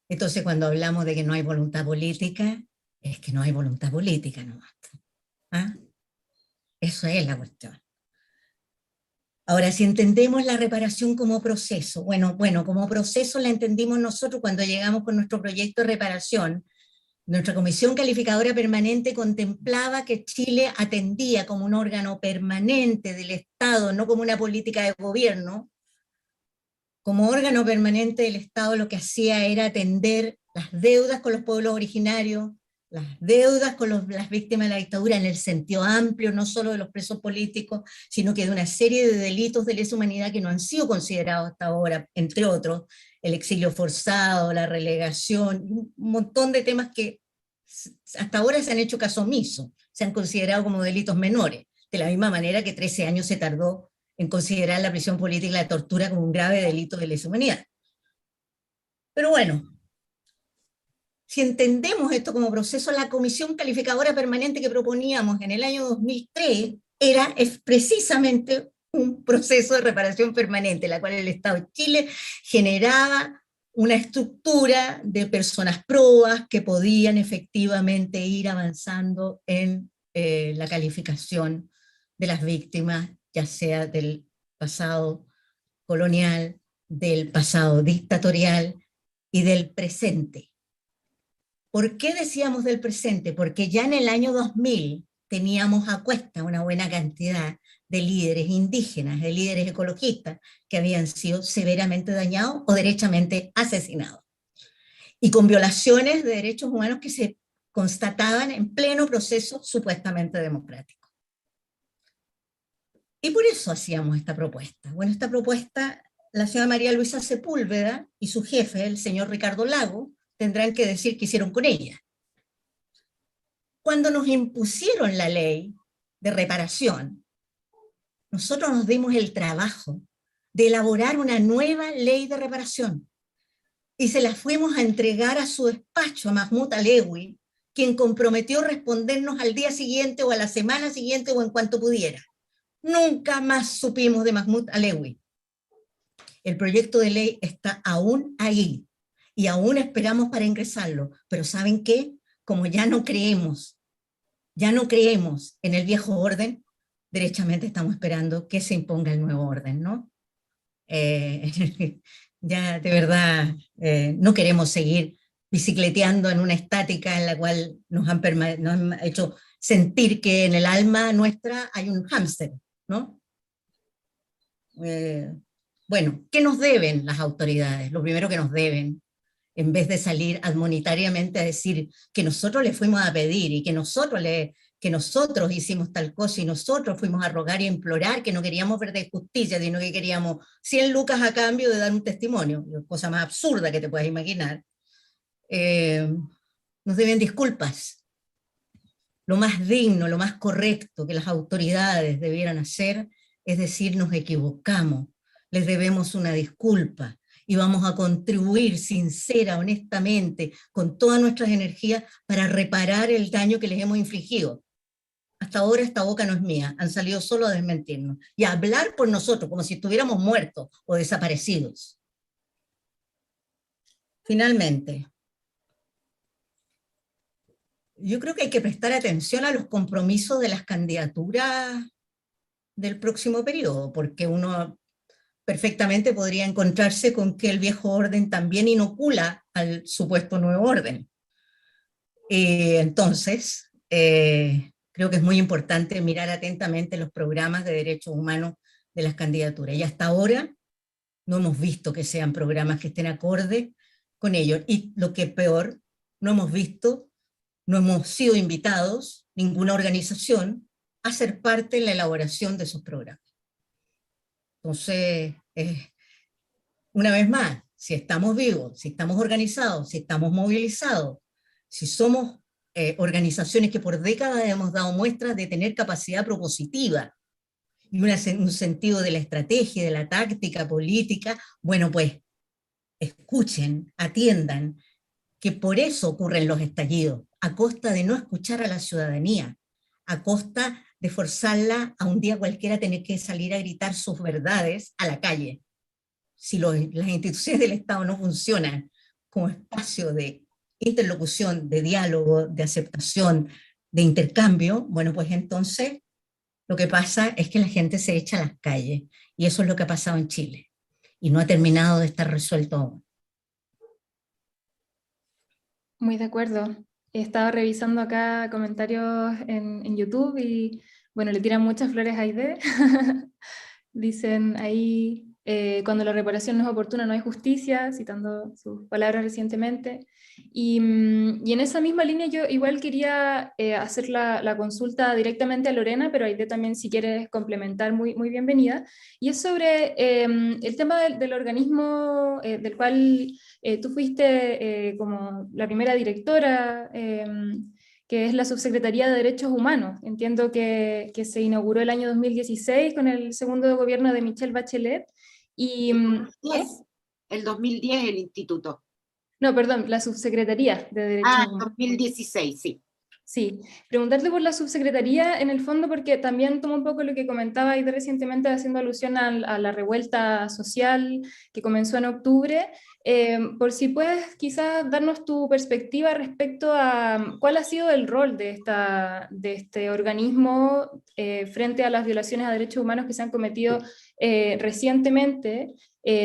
S3: Entonces, cuando hablamos de que no hay voluntad política, es que no hay voluntad política nomás. ¿Ah? Eso es la cuestión. Ahora, si entendemos la reparación como proceso, bueno, como proceso la entendimos nosotros cuando llegamos con nuestro proyecto de reparación, Nuestra comisión calificadora permanente contemplaba que Chile atendía como un órgano permanente del Estado, no como una política de gobierno. Como órgano permanente del Estado lo que hacía era atender las deudas con los pueblos originarios, las deudas con las víctimas de la dictadura en el sentido amplio, no solo de los presos políticos, sino que de una serie de delitos de lesa humanidad que no han sido considerados hasta ahora, entre otros, el exilio forzado, la relegación, un montón de temas que hasta ahora se han hecho caso omiso, se han considerado como delitos menores, de la misma manera que 13 años se tardó en considerar la prisión política y la tortura como un grave delito de lesa humanidad. Pero bueno, si entendemos esto como proceso, la comisión calificadora permanente que proponíamos en el año 2003 es precisamente un proceso de reparación permanente, en la cual el Estado de Chile generaba una estructura de personas probas que podían efectivamente ir avanzando en la calificación de las víctimas, ya sea del pasado colonial, del pasado dictatorial y del presente. ¿Por qué decíamos del presente? Porque ya en el año 2000 teníamos a cuesta una buena cantidad de líderes indígenas, de líderes ecologistas, que habían sido severamente dañados o derechamente asesinados. Y con violaciones de derechos humanos que se constataban en pleno proceso supuestamente democrático. Y por eso hacíamos esta propuesta. Bueno, esta propuesta, la señora María Luisa Sepúlveda y su jefe, el señor Ricardo Lago, tendrán que decir qué hicieron con ella. Cuando nos impusieron la ley de reparación, nosotros nos dimos el trabajo de elaborar una nueva ley de reparación y se la fuimos a entregar a su despacho, a Mahmoud Alewi, quien comprometió respondernos al día siguiente o a la semana siguiente o en cuanto pudiera. Nunca más supimos de Mahmoud Alewi. El proyecto de ley está aún ahí y aún esperamos para ingresarlo, pero ¿saben qué? Como ya no creemos en el viejo orden, derechamente estamos esperando que se imponga el nuevo orden, ¿no? Ya de verdad no queremos seguir bicicleteando en una estática en la cual nos han hecho sentir que en el alma nuestra hay un hámster, ¿no? Bueno, ¿qué nos deben las autoridades? Lo primero que nos deben, en vez de salir admonitariamente a decir que nosotros le fuimos a pedir y que nosotros hicimos tal cosa y nosotros fuimos a rogar y a implorar que no queríamos ver de justicia, sino que queríamos 100 lucas a cambio de dar un testimonio, cosa más absurda que te puedas imaginar. Nos deben disculpas. Lo más digno, lo más correcto que las autoridades debieran hacer es decir, nos equivocamos, les debemos una disculpa y vamos a contribuir sincera, honestamente, con todas nuestras energías para reparar el daño que les hemos infligido. Hasta ahora esta boca no es mía, han salido solo a desmentirnos y a hablar por nosotros como si estuviéramos muertos o desaparecidos. Finalmente, yo creo que hay que prestar atención a los compromisos de las candidaturas del próximo periodo, porque uno perfectamente podría encontrarse con que el viejo orden también inocula al supuesto nuevo orden. Entonces, creo que es muy importante mirar atentamente los programas de derechos humanos de las candidaturas. Y hasta ahora no hemos visto que sean programas que estén acorde con ellos. Y lo que es peor, no hemos sido invitados, ninguna organización, a ser parte de la elaboración de esos programas. Entonces, una vez más, si estamos vivos, si estamos organizados, si estamos movilizados, si somos organizaciones que por décadas hemos dado muestras de tener capacidad propositiva y un sentido de la estrategia, de la táctica política, bueno, pues escuchen, atiendan, que por eso ocurren los estallidos, a costa de no escuchar a la ciudadanía, a costa de forzarla a un día cualquiera tener que salir a gritar sus verdades a la calle. Si las instituciones del Estado no funcionan como espacio de interlocución, de diálogo, de aceptación, de intercambio, bueno, pues entonces lo que pasa es que la gente se echa a las calles, y eso es lo que ha pasado en Chile, y no ha terminado de estar resuelto aún.
S2: Muy de acuerdo. estaba revisando acá comentarios en YouTube y bueno, le tiran muchas flores a Aide. Dicen ahí, cuando la reparación no es oportuna no hay justicia, citando sus palabras recientemente. Y en esa misma línea yo igual quería hacer la consulta directamente a Lorena, pero Aide también si quieres complementar, muy, muy bienvenida. Y es sobre el tema del organismo del cual tú fuiste como la primera directora, que es la Subsecretaría de Derechos Humanos. Entiendo que se inauguró el año 2016 con el segundo gobierno de Michelle Bachelet. Y,
S4: El
S2: mm,
S4: 2010, el 2010 el instituto.
S2: no, perdón, la Subsecretaría de Derechos
S4: Ah,
S2: Humanos.
S4: 2016, sí.
S2: Sí, preguntarte por la subsecretaría en el fondo porque también tomo un poco lo que comentaba ahí de recientemente haciendo alusión a la revuelta social que comenzó en octubre, por si puedes quizás darnos tu perspectiva respecto a cuál ha sido el rol de este organismo frente a las violaciones a derechos humanos que se han cometido recientemente.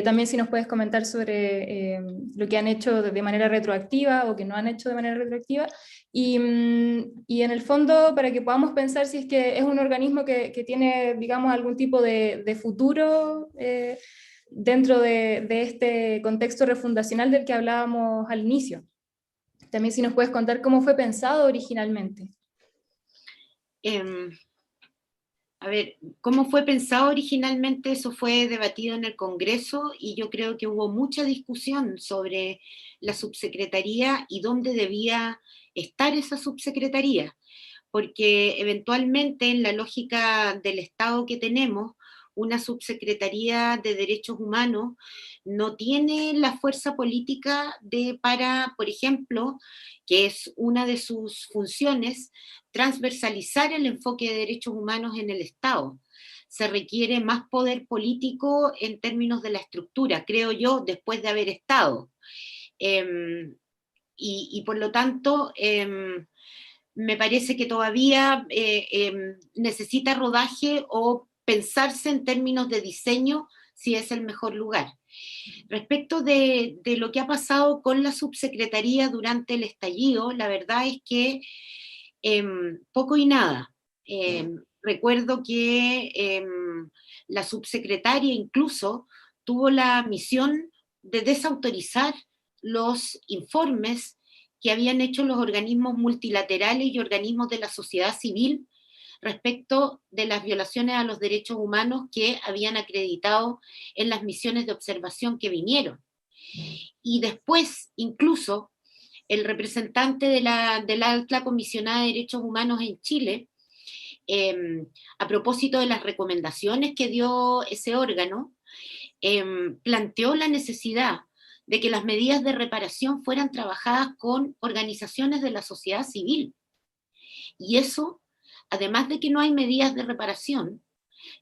S2: También si nos puedes comentar sobre lo que han hecho de manera retroactiva o que no han hecho de manera retroactiva. Y en el fondo, para que podamos pensar si es que es un organismo que tiene, digamos, algún tipo de futuro dentro de este contexto refundacional del que hablábamos al inicio. También si nos puedes contar cómo fue pensado originalmente.
S4: Em, a ver, ¿cómo fue pensado originalmente? Eso fue debatido en el Congreso y yo creo que hubo mucha discusión sobre la subsecretaría y dónde debía estar esa subsecretaría, porque eventualmente en la lógica del Estado que tenemos, una subsecretaría de derechos humanos no tiene la fuerza política para, por ejemplo, que es una de sus funciones, transversalizar el enfoque de derechos humanos en el Estado. Se requiere más poder político en términos de la estructura, creo yo, después de haber estado. Y por lo tanto, me parece que todavía necesita rodaje o pensarse en términos de diseño si es el mejor lugar. Respecto de lo que ha pasado con la subsecretaría durante el estallido, la verdad es que poco y nada. Recuerdo que la subsecretaria incluso tuvo la misión de desautorizar los informes que habían hecho los organismos multilaterales y organismos de la sociedad civil respecto de las violaciones a los derechos humanos que habían acreditado en las misiones de observación que vinieron. Y después, incluso, el representante de la alta comisionada de derechos humanos en Chile, a propósito de las recomendaciones que dio ese órgano, planteó la necesidad de que las medidas de reparación fueran trabajadas con organizaciones de la sociedad civil. Y eso, además de que no hay medidas de reparación,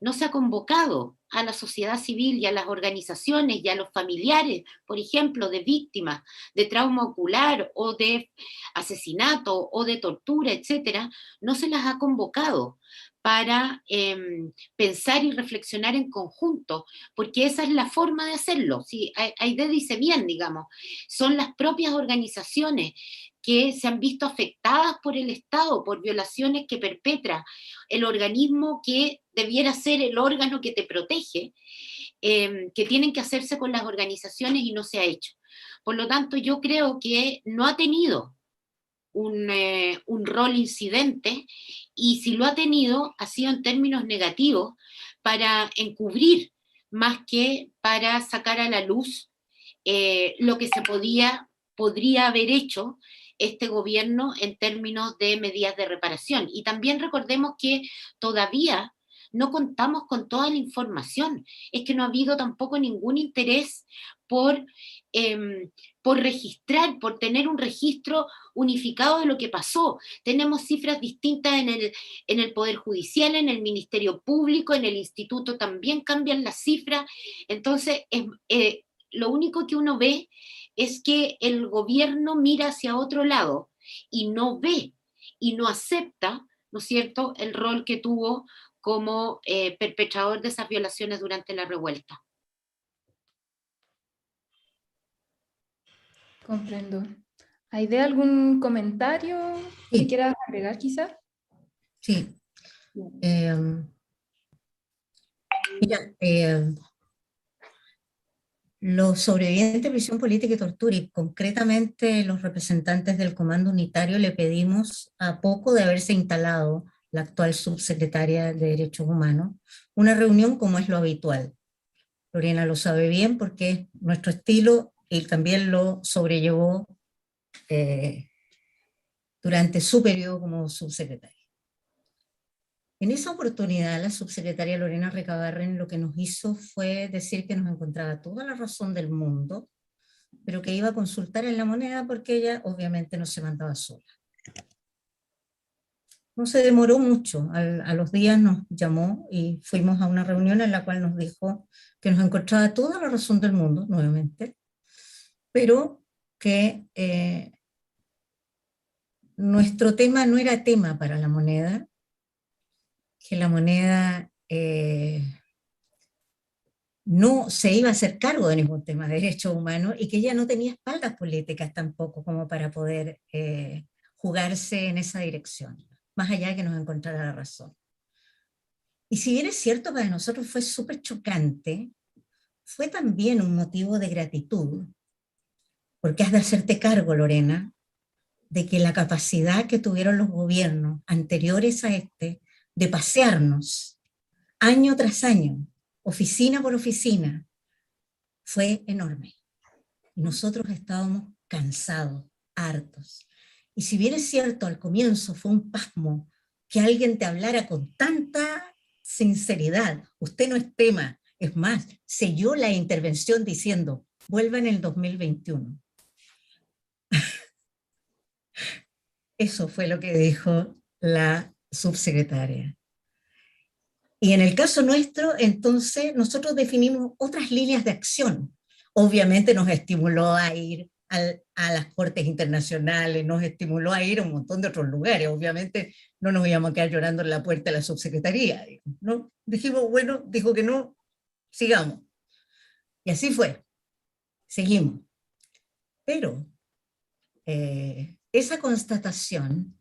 S4: no se ha convocado a la sociedad civil y a las organizaciones y a los familiares, por ejemplo, de víctimas de trauma ocular o de asesinato o de tortura, etcétera, no se las ha convocado para pensar y reflexionar en conjunto, porque esa es la forma de hacerlo. Sí, Aide dice bien, digamos, son las propias organizaciones que se han visto afectadas por el Estado, por violaciones que perpetra el organismo que debiera ser el órgano que te protege, que tienen que hacerse con las organizaciones y no se ha hecho. Por lo tanto, yo creo que no ha tenido un rol incidente y si lo ha tenido, ha sido en términos negativos para encubrir más que para sacar a la luz lo que podría haber hecho este gobierno en términos de medidas de reparación. Y también recordemos que todavía no contamos con toda la información. Es que no ha habido tampoco ningún interés por, por registrar, por tener un registro unificado de lo que pasó. Tenemos cifras distintas en el Poder Judicial, en el Ministerio Público, en el Instituto también cambian las cifras. Entonces, lo único que uno ve es que el gobierno mira hacia otro lado y no ve y no acepta, ¿no es cierto?, el rol que tuvo como perpetrador de esas violaciones durante la revuelta.
S2: Comprendo. ¿Aidea, algún comentario que
S3: Sí,
S2: quieras agregar quizás?
S3: sí. Mira, los sobrevivientes de prisión política y tortura, y concretamente los representantes del Comando Unitario, le pedimos, a poco de haberse instalado la actual subsecretaria de Derechos Humanos, una reunión como es lo habitual. Lorena lo sabe bien porque es nuestro estilo y también lo sobrellevó durante su periodo como subsecretaria. En esa oportunidad, la subsecretaria Lorena Recabarren lo que nos hizo fue decir que nos encontraba toda la razón del mundo, pero que iba a consultar en La Moneda porque ella obviamente no se mandaba sola. No se demoró mucho, a los días nos llamó y fuimos a una reunión en la cual nos dijo que nos encontraba toda la razón del mundo, nuevamente, pero que nuestro tema no era tema para La Moneda, que La Moneda no se iba a hacer cargo de ningún tema de derechos humanos y que ella no tenía espaldas políticas tampoco como para poder jugarse en esa dirección, más allá de que nos encontrara la razón. Y si bien es cierto, para nosotros fue súper chocante, fue también un motivo de gratitud, porque has de hacerte cargo, Lorena, de que la capacidad que tuvieron los gobiernos anteriores a este de pasearnos año tras año, oficina por oficina, fue enorme. Y nosotros estábamos cansados, hartos. Y si bien es cierto, al comienzo fue un pasmo que alguien te hablara con tanta sinceridad, usted no es tema, es más, selló la intervención diciendo, vuelva en el 2021. Eso fue lo que dijo la subsecretaria. Y en el caso nuestro, entonces, nosotros definimos otras líneas de acción. Obviamente nos estimuló a ir a las cortes internacionales, nos estimuló a ir a un montón de otros lugares. Obviamente no nos íbamos a quedar llorando en la puerta de la subsecretaría, ¿no? Dijimos, bueno, dijo que no, sigamos. Y así fue, seguimos. Pero esa constatación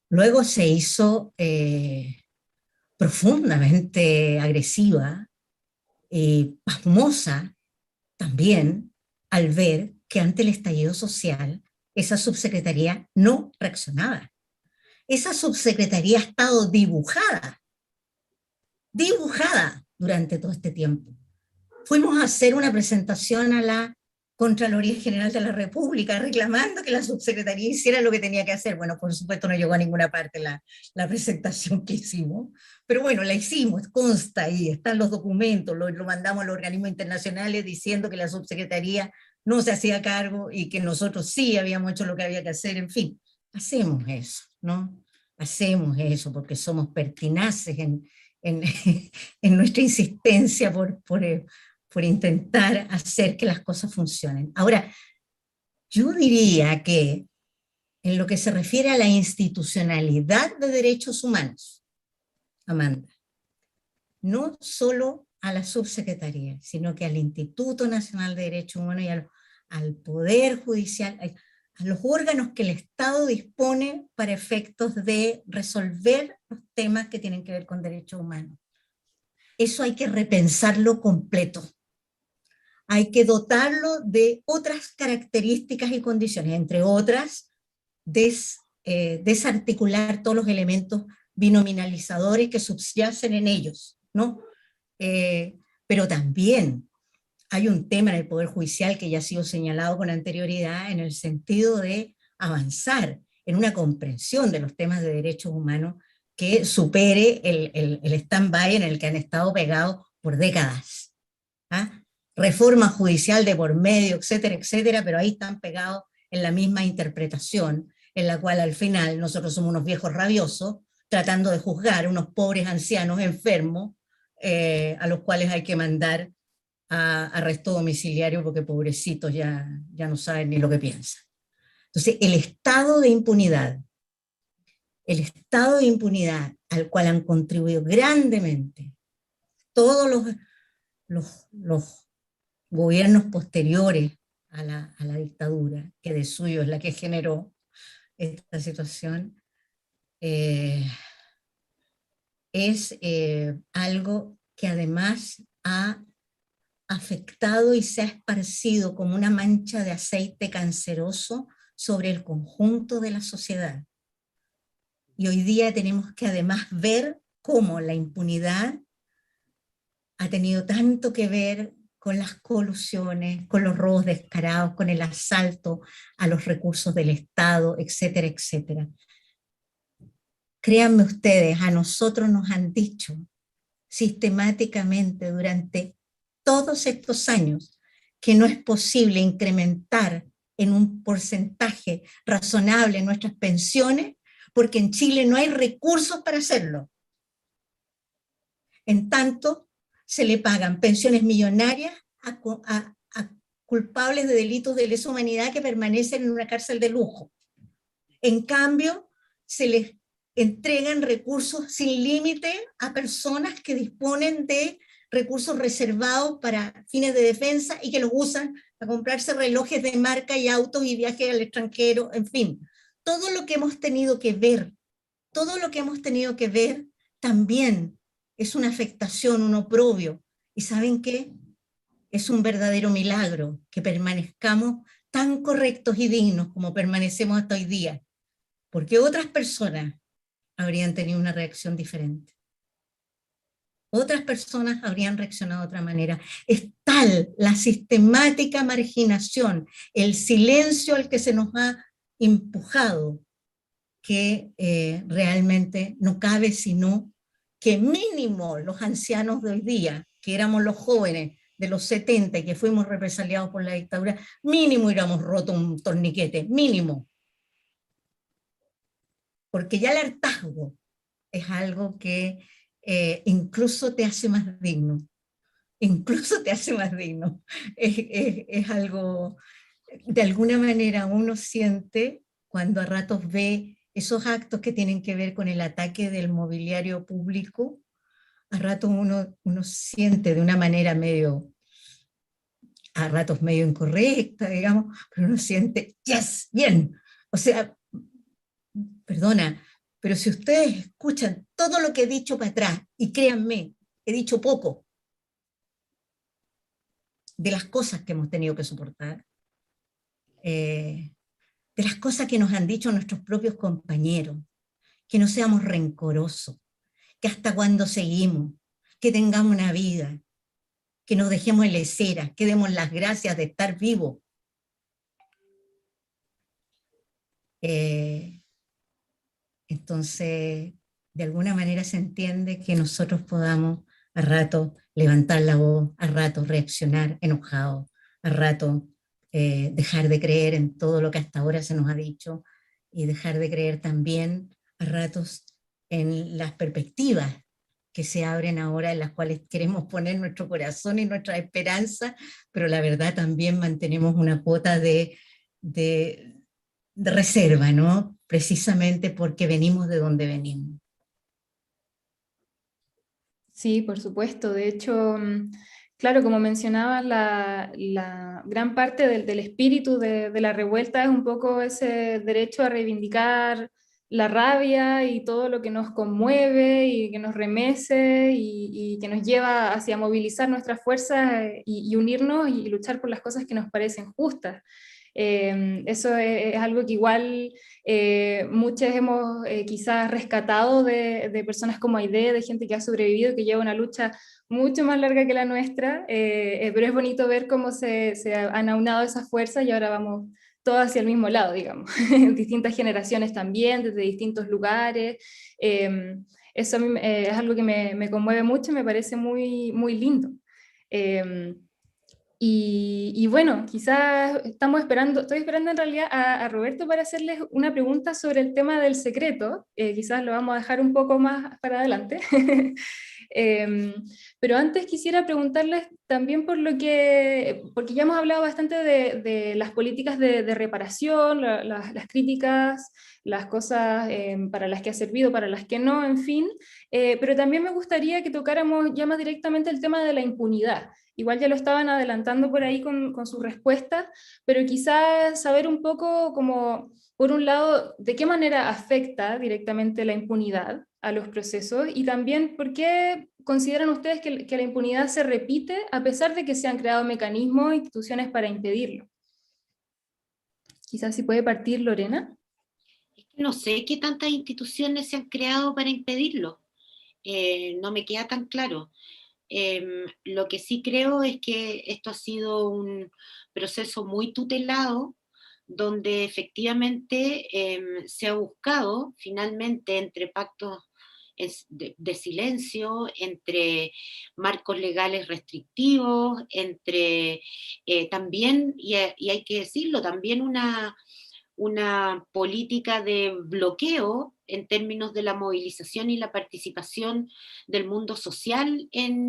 S3: luego se hizo profundamente agresiva, pasmosa también, al ver que ante el estallido social esa subsecretaría no reaccionaba. Esa subsecretaría ha estado dibujada durante todo este tiempo. Fuimos a hacer una presentación a la Contraloría General de la República reclamando que la subsecretaría hiciera lo que tenía que hacer. Bueno, por supuesto no llegó a ninguna parte la presentación que hicimos, pero bueno, la hicimos, consta ahí, están los documentos, lo mandamos a los organismos internacionales diciendo que la subsecretaría no se hacía cargo y que nosotros sí habíamos hecho lo que había que hacer, en fin, hacemos eso, ¿no? Hacemos eso porque somos pertinaces en, en nuestra insistencia por intentar hacer que las cosas funcionen. Ahora, yo diría que en lo que se refiere a la institucionalidad de derechos humanos, Amanda, no solo a la subsecretaría, sino que al Instituto Nacional de Derechos Humanos y al Poder Judicial, a los órganos que el Estado dispone para efectos de resolver los temas que tienen que ver con derechos humanos. Eso hay que repensarlo completo. Hay que dotarlo de otras características y condiciones, entre otras, desarticular todos los elementos binominalizadores que subyacen en ellos, ¿no? Pero también hay un tema en el Poder Judicial que ya ha sido señalado con anterioridad en el sentido de avanzar en una comprensión de los temas de derechos humanos que supere el stand-by en el que han estado pegados por décadas. ¿Ah? Reforma judicial de por medio, etcétera, etcétera, pero ahí están pegados en la misma interpretación, en la cual al final nosotros somos unos viejos rabiosos, tratando de juzgar unos pobres ancianos enfermos, a los cuales hay que mandar a arresto domiciliario porque pobrecitos ya no saben ni lo que piensan. Entonces, el estado de impunidad al cual han contribuido grandemente todos los gobiernos posteriores a la dictadura, que de suyo es la que generó esta situación, es algo que además ha afectado y se ha esparcido como una mancha de aceite canceroso sobre el conjunto de la sociedad. Y hoy día tenemos que además ver cómo la impunidad ha tenido tanto que ver con las colusiones, con los robos descarados, con el asalto a los recursos del Estado, etcétera, etcétera. Créanme ustedes, a nosotros nos han dicho sistemáticamente durante todos estos años que no es posible incrementar en un porcentaje razonable nuestras pensiones porque en Chile no hay recursos para hacerlo. En tanto, se le pagan pensiones millonarias a culpables de delitos de lesa humanidad que permanecen en una cárcel de lujo. En cambio, se les entregan recursos sin límite a personas que disponen de recursos reservados para fines de defensa y que los usan para comprarse relojes de marca y autos y viajes al extranjero, en fin. Todo lo que hemos tenido que ver, también es una afectación, un oprobio. ¿Y saben qué? Es un verdadero milagro que permanezcamos tan correctos y dignos como permanecemos hasta hoy día, porque otras personas habrían tenido una reacción diferente. Otras personas habrían reaccionado de otra manera. Es tal la sistemática marginación, el silencio al que se nos ha empujado, que realmente no cabe sino que mínimo los ancianos de hoy día, que éramos los jóvenes de los 70 y que fuimos represaliados por la dictadura, mínimo hubiéramos roto un torniquete, mínimo. Porque ya el hartazgo es algo que incluso te hace más digno. Incluso te hace más digno. Es algo, de alguna manera uno siente cuando a ratos ve esos actos que tienen que ver con el ataque del mobiliario público, a ratos uno siente de una manera a ratos medio incorrecta, digamos, pero uno siente, yes, bien. O sea, perdona, pero si ustedes escuchan todo lo que he dicho para atrás, y créanme, he dicho poco de las cosas que hemos tenido que soportar, de las cosas que nos han dicho nuestros propios compañeros, que no seamos rencorosos, que hasta cuando seguimos, que tengamos una vida, que nos dejemos en lesera, que demos las gracias de estar vivos. Entonces, de alguna manera se entiende que nosotros podamos a rato levantar la voz, a rato reaccionar enojado, a rato dejar de creer en todo lo que hasta ahora se nos ha dicho y dejar de creer también a ratos en las perspectivas que se abren ahora, en las cuales queremos poner nuestro corazón y nuestra esperanza, pero la verdad también mantenemos una cuota de reserva, ¿no? Precisamente porque venimos de donde venimos.
S2: Sí, por supuesto. De hecho, claro, como mencionabas, la gran parte del espíritu de la revuelta es un poco ese derecho a reivindicar la rabia y todo lo que nos conmueve y que nos remece y que nos lleva hacia movilizar nuestras fuerzas y unirnos y luchar por las cosas que nos parecen justas. Eso es algo que igual muchos hemos quizás rescatado de personas como Aide, de gente que ha sobrevivido, que lleva una lucha mucho más larga que la nuestra, pero es bonito ver cómo se han aunado esas fuerzas y ahora vamos todos hacia el mismo lado, digamos, distintas generaciones también, desde distintos lugares. Eso a mí, es algo que me conmueve mucho y me parece muy, muy lindo. Y bueno, quizás estoy esperando en realidad a Roberto para hacerles una pregunta sobre el tema del secreto, quizás lo vamos a dejar un poco más para adelante. Pero antes quisiera preguntarles también porque ya hemos hablado bastante de las políticas de reparación, las críticas, las cosas para las que ha servido, para las que no, en fin, pero también me gustaría que tocáramos ya más directamente el tema de la impunidad. Igual ya lo estaban adelantando por ahí con sus respuestas, pero quizás saber un poco como, por un lado, de qué manera afecta directamente la impunidad a los procesos y también por qué consideran ustedes que la impunidad se repite a pesar de que se han creado mecanismos e instituciones para impedirlo. Quizás si puede partir Lorena.
S4: No sé qué tantas instituciones se han creado para impedirlo. No me queda tan claro. Lo que sí creo es que esto ha sido un proceso muy tutelado, donde efectivamente se ha buscado finalmente entre pactos de silencio, entre marcos legales restrictivos, entre también, y hay que decirlo, también una política de bloqueo en términos de la movilización y la participación del mundo social en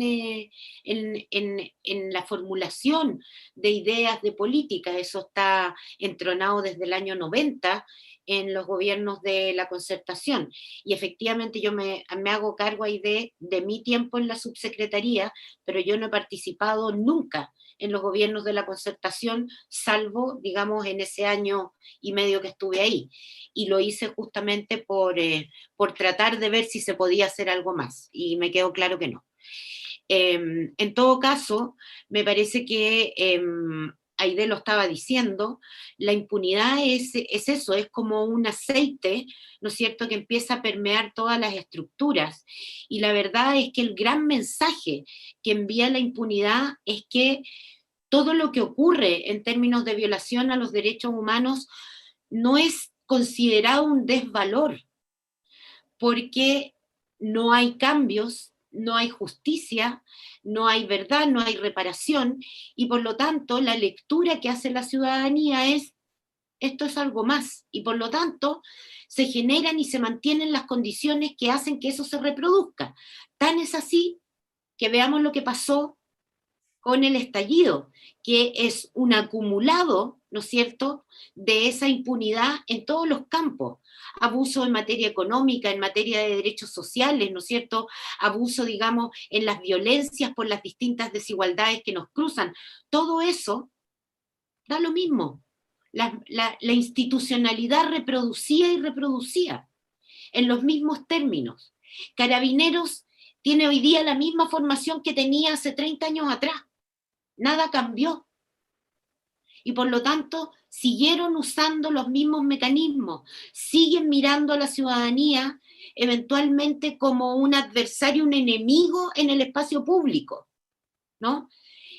S4: la formulación de ideas de política. Eso está entronado desde el año 90 en los gobiernos de la Concertación. Y efectivamente yo me hago cargo ahí de mi tiempo en la subsecretaría, pero yo no he participado nunca en los gobiernos de la Concertación, salvo, digamos, en ese año y medio que estuve ahí. Y lo hice justamente por tratar de ver si se podía hacer algo más. Y me quedó claro que no. En todo caso, me parece que Aide lo estaba diciendo, la impunidad es eso, es como un aceite, ¿no es cierto?, que empieza a permear todas las estructuras. Y la verdad es que el gran mensaje que envía la impunidad es que todo lo que ocurre en términos de violación a los derechos humanos no es considerado un desvalor, porque no hay cambios, no hay justicia, no hay verdad, no hay reparación, y por lo tanto la lectura que hace la ciudadanía es: esto es algo más, y por lo tanto se generan y se mantienen las condiciones que hacen que eso se reproduzca. Tan es así que veamos lo que pasó con el estallido, que es un acumulado, ¿no es cierto?, de esa impunidad en todos los campos. Abuso en materia económica, en materia de derechos sociales, ¿no es cierto?, abuso, digamos, en las violencias por las distintas desigualdades que nos cruzan. Todo eso da lo mismo. La institucionalidad reproducía y reproducía en los mismos términos. Carabineros tiene hoy día la misma formación que tenía hace 30 años atrás. Nada cambió. Y por lo tanto, siguieron usando los mismos mecanismos, siguen mirando a la ciudadanía eventualmente como un adversario, un enemigo en el espacio público, ¿no?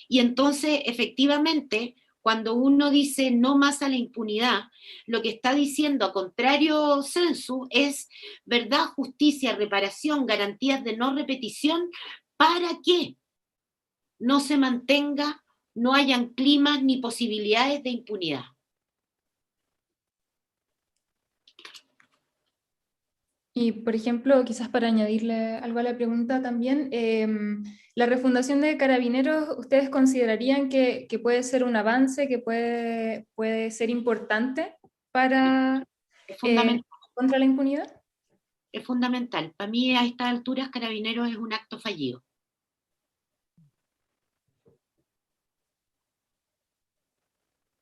S4: Y entonces, efectivamente, cuando uno dice no más a la impunidad, lo que está diciendo, a contrario sensu, es verdad, justicia, reparación, garantías de no repetición, para que no se mantenga, no hayan climas ni posibilidades de impunidad.
S2: Y, por ejemplo, quizás para añadirle algo a la pregunta también, la refundación de Carabineros, ¿ustedes considerarían que puede ser un avance, que puede ser importante para
S4: Es fundamental.
S2: contra la impunidad?
S4: Es fundamental. Para mí, a estas alturas, Carabineros es un acto fallido.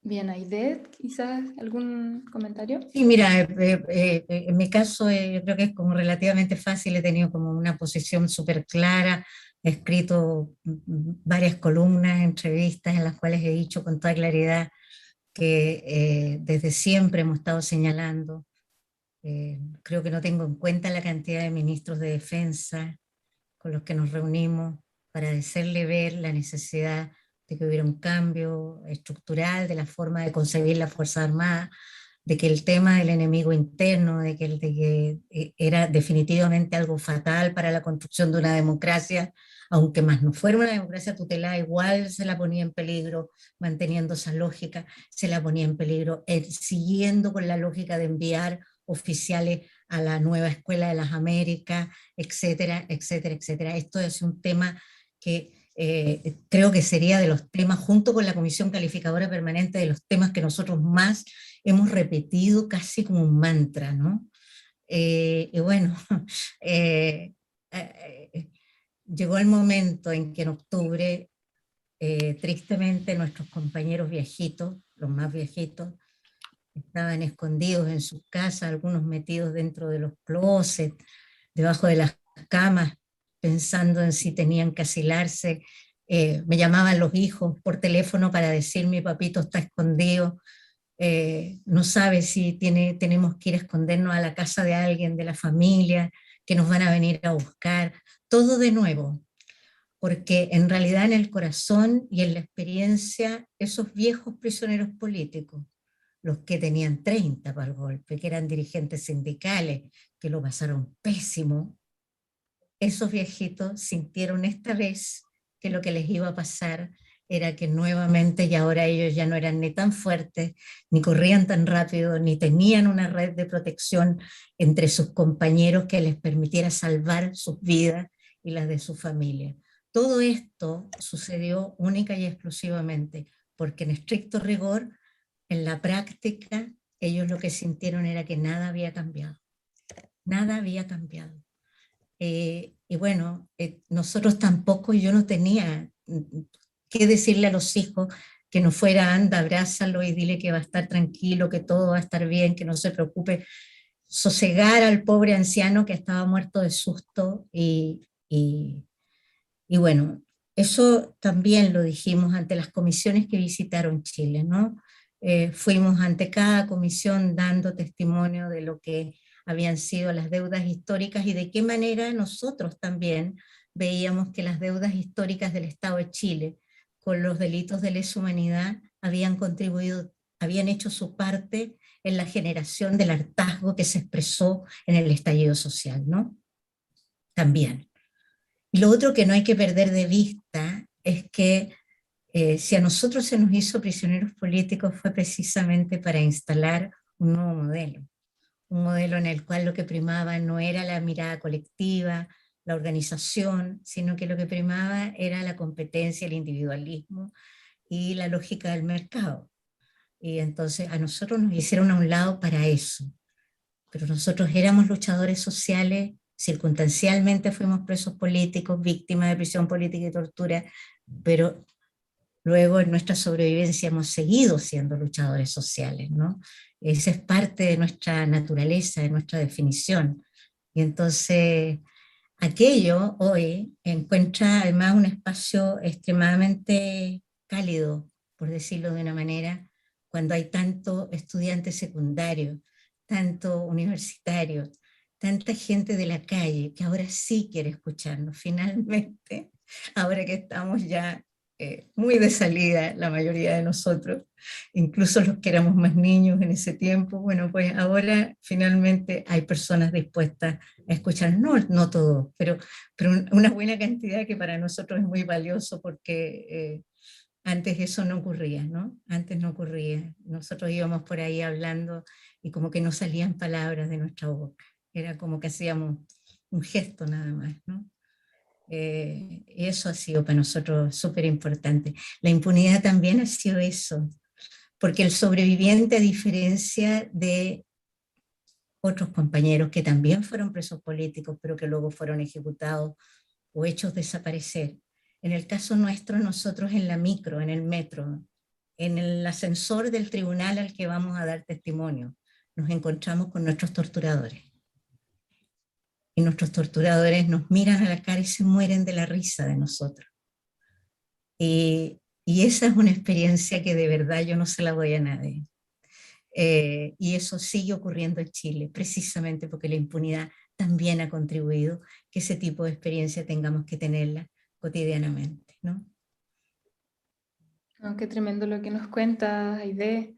S2: Bien, Aide, quizás algún comentario.
S3: Sí, mira, en mi caso yo creo que es como relativamente fácil, he tenido como una posición súper clara, he escrito varias columnas, entrevistas en las cuales he dicho con toda claridad que desde siempre hemos estado señalando, creo que no tengo en cuenta la cantidad de ministros de defensa con los que nos reunimos para hacerle ver la necesidad de que hubiera un cambio estructural de la forma de concebir la Fuerza Armada, de que el tema del enemigo interno, de que era definitivamente algo fatal para la construcción de una democracia, aunque más no fuera una democracia tutelada, igual se la ponía en peligro, manteniendo esa lógica, se la ponía en peligro, siguiendo con la lógica de enviar oficiales a la nueva Escuela de las Américas, etcétera, etcétera, etcétera. Esto es un tema que creo que sería de los temas, junto con la Comisión Calificadora Permanente, de los temas que nosotros más hemos repetido casi como un mantra, ¿no? Y bueno, eh, llegó el momento en que en octubre, tristemente, nuestros compañeros viejitos, los más viejitos, estaban escondidos en sus casas, algunos metidos dentro de los closets, debajo de las camas, pensando en si tenían que asilarse. Me llamaban los hijos por teléfono para decir: mi papito está escondido, no sabe si tenemos que ir a escondernos a la casa de alguien de la familia, que nos van a venir a buscar. Todo de nuevo, porque en realidad en el corazón y en la experiencia, esos viejos prisioneros políticos, los que tenían 30 para el golpe, que eran dirigentes sindicales, que lo pasaron pésimo, esos viejitos sintieron esta vez que lo que les iba a pasar era que nuevamente, y ahora ellos ya no eran ni tan fuertes, ni corrían tan rápido, ni tenían una red de protección entre sus compañeros que les permitiera salvar sus vidas y las de su familia. Todo esto sucedió única y exclusivamente porque, en estricto rigor, en la práctica, ellos lo que sintieron era que nada había cambiado. Nada había cambiado. Y bueno, nosotros tampoco, yo no tenía qué decirle a los hijos que no fuera: anda, abrázalo y dile que va a estar tranquilo, que todo va a estar bien, que no se preocupe. Sosegar al pobre anciano que estaba muerto de susto. Y bueno, eso también lo dijimos ante las comisiones que visitaron Chile, ¿no? Fuimos ante cada comisión dando testimonio de lo que habían sido las deudas históricas y de qué manera nosotros también veíamos que las deudas históricas del Estado de Chile con los delitos de lesa humanidad habían contribuido, habían hecho su parte en la generación del hartazgo que se expresó en el estallido social, ¿no? También. Y lo otro que no hay que perder de vista es que si a nosotros se nos hizo prisioneros políticos fue precisamente para instalar un nuevo modelo, un modelo en el cual lo que primaba no era la mirada colectiva, la organización, sino que lo que primaba era la competencia, el individualismo y la lógica del mercado. Y entonces a nosotros nos hicieron a un lado para eso, pero nosotros éramos luchadores sociales, circunstancialmente fuimos presos políticos, víctimas de prisión política y tortura, pero luego en nuestra sobrevivencia hemos seguido siendo luchadores sociales, ¿no? Esa es parte de nuestra naturaleza, de nuestra definición. Y entonces aquello hoy encuentra además un espacio extremadamente cálido, por decirlo de una manera, cuando hay tanto estudiante secundario, tanto universitarios, tanta gente de la calle que ahora sí quiere escucharnos, finalmente, ahora que estamos ya muy de salida la mayoría de nosotros, incluso los que éramos más niños en ese tiempo. Bueno, pues ahora finalmente hay personas dispuestas a escuchar, no, no todos, pero una buena cantidad, que para nosotros es muy valioso porque antes eso no ocurría, ¿no? Antes no ocurría. Nosotros íbamos por ahí hablando y como que no salían palabras de nuestra boca. Era como que hacíamos un gesto nada más, ¿no? Eso ha sido para nosotros súper importante. La impunidad también ha sido eso, porque el sobreviviente, a diferencia de otros compañeros que también fueron presos políticos, pero que luego fueron ejecutados o hechos desaparecer, en el caso nuestro, nosotros en la micro, en el metro, en el ascensor del tribunal al que vamos a dar testimonio, nos encontramos con nuestros torturadores. Y nuestros torturadores nos miran a la cara y se mueren de la risa de nosotros. Y esa es una experiencia que de verdad yo no se la doy a nadie. Y eso sigue ocurriendo en Chile, precisamente porque la impunidad también ha contribuido que ese tipo de experiencia tengamos que tenerla cotidianamente, ¿no?
S2: Oh, qué tremendo lo que nos cuentas, Aide.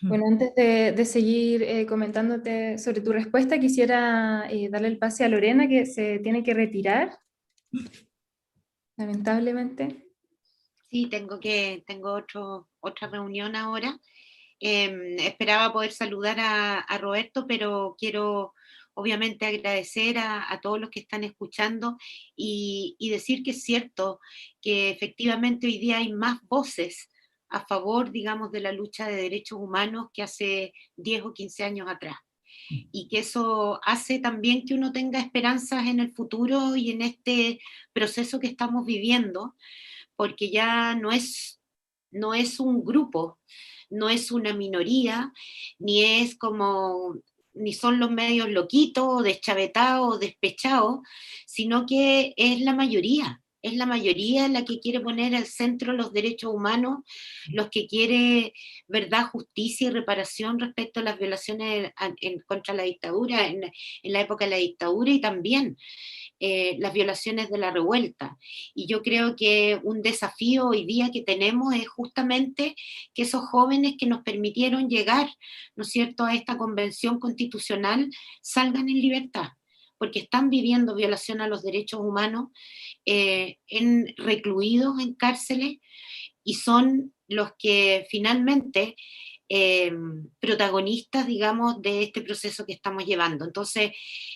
S2: Bueno, antes de seguir comentándote sobre tu respuesta, quisiera darle el pase a Lorena, que se tiene que retirar, lamentablemente.
S4: Sí, tengo otra reunión ahora. Esperaba poder saludar a Roberto, pero quiero obviamente agradecer a todos los que están escuchando y decir que es cierto que efectivamente hoy día hay más voces a favor, digamos, de la lucha de derechos humanos que hace 10 o 15 años atrás. Y que eso hace también que uno tenga esperanzas en el futuro y en este proceso que estamos viviendo, porque ya no es un grupo, no es una minoría, ni es como, ni son los medios loquitos, deschavetados, despechados, sino que es la mayoría la que quiere poner al centro los derechos humanos, los que quiere verdad, justicia y reparación respecto a las violaciones contra la dictadura, en la época de la dictadura y también las violaciones de la revuelta. Y yo creo que un desafío hoy día que tenemos es justamente que esos jóvenes que nos permitieron llegar, ¿no es cierto?, a esta convención constitucional salgan en libertad, porque están viviendo violación a los derechos humanos, recluidos en cárceles, y son los que finalmente protagonistas, digamos, de este proceso que estamos llevando. Entonces,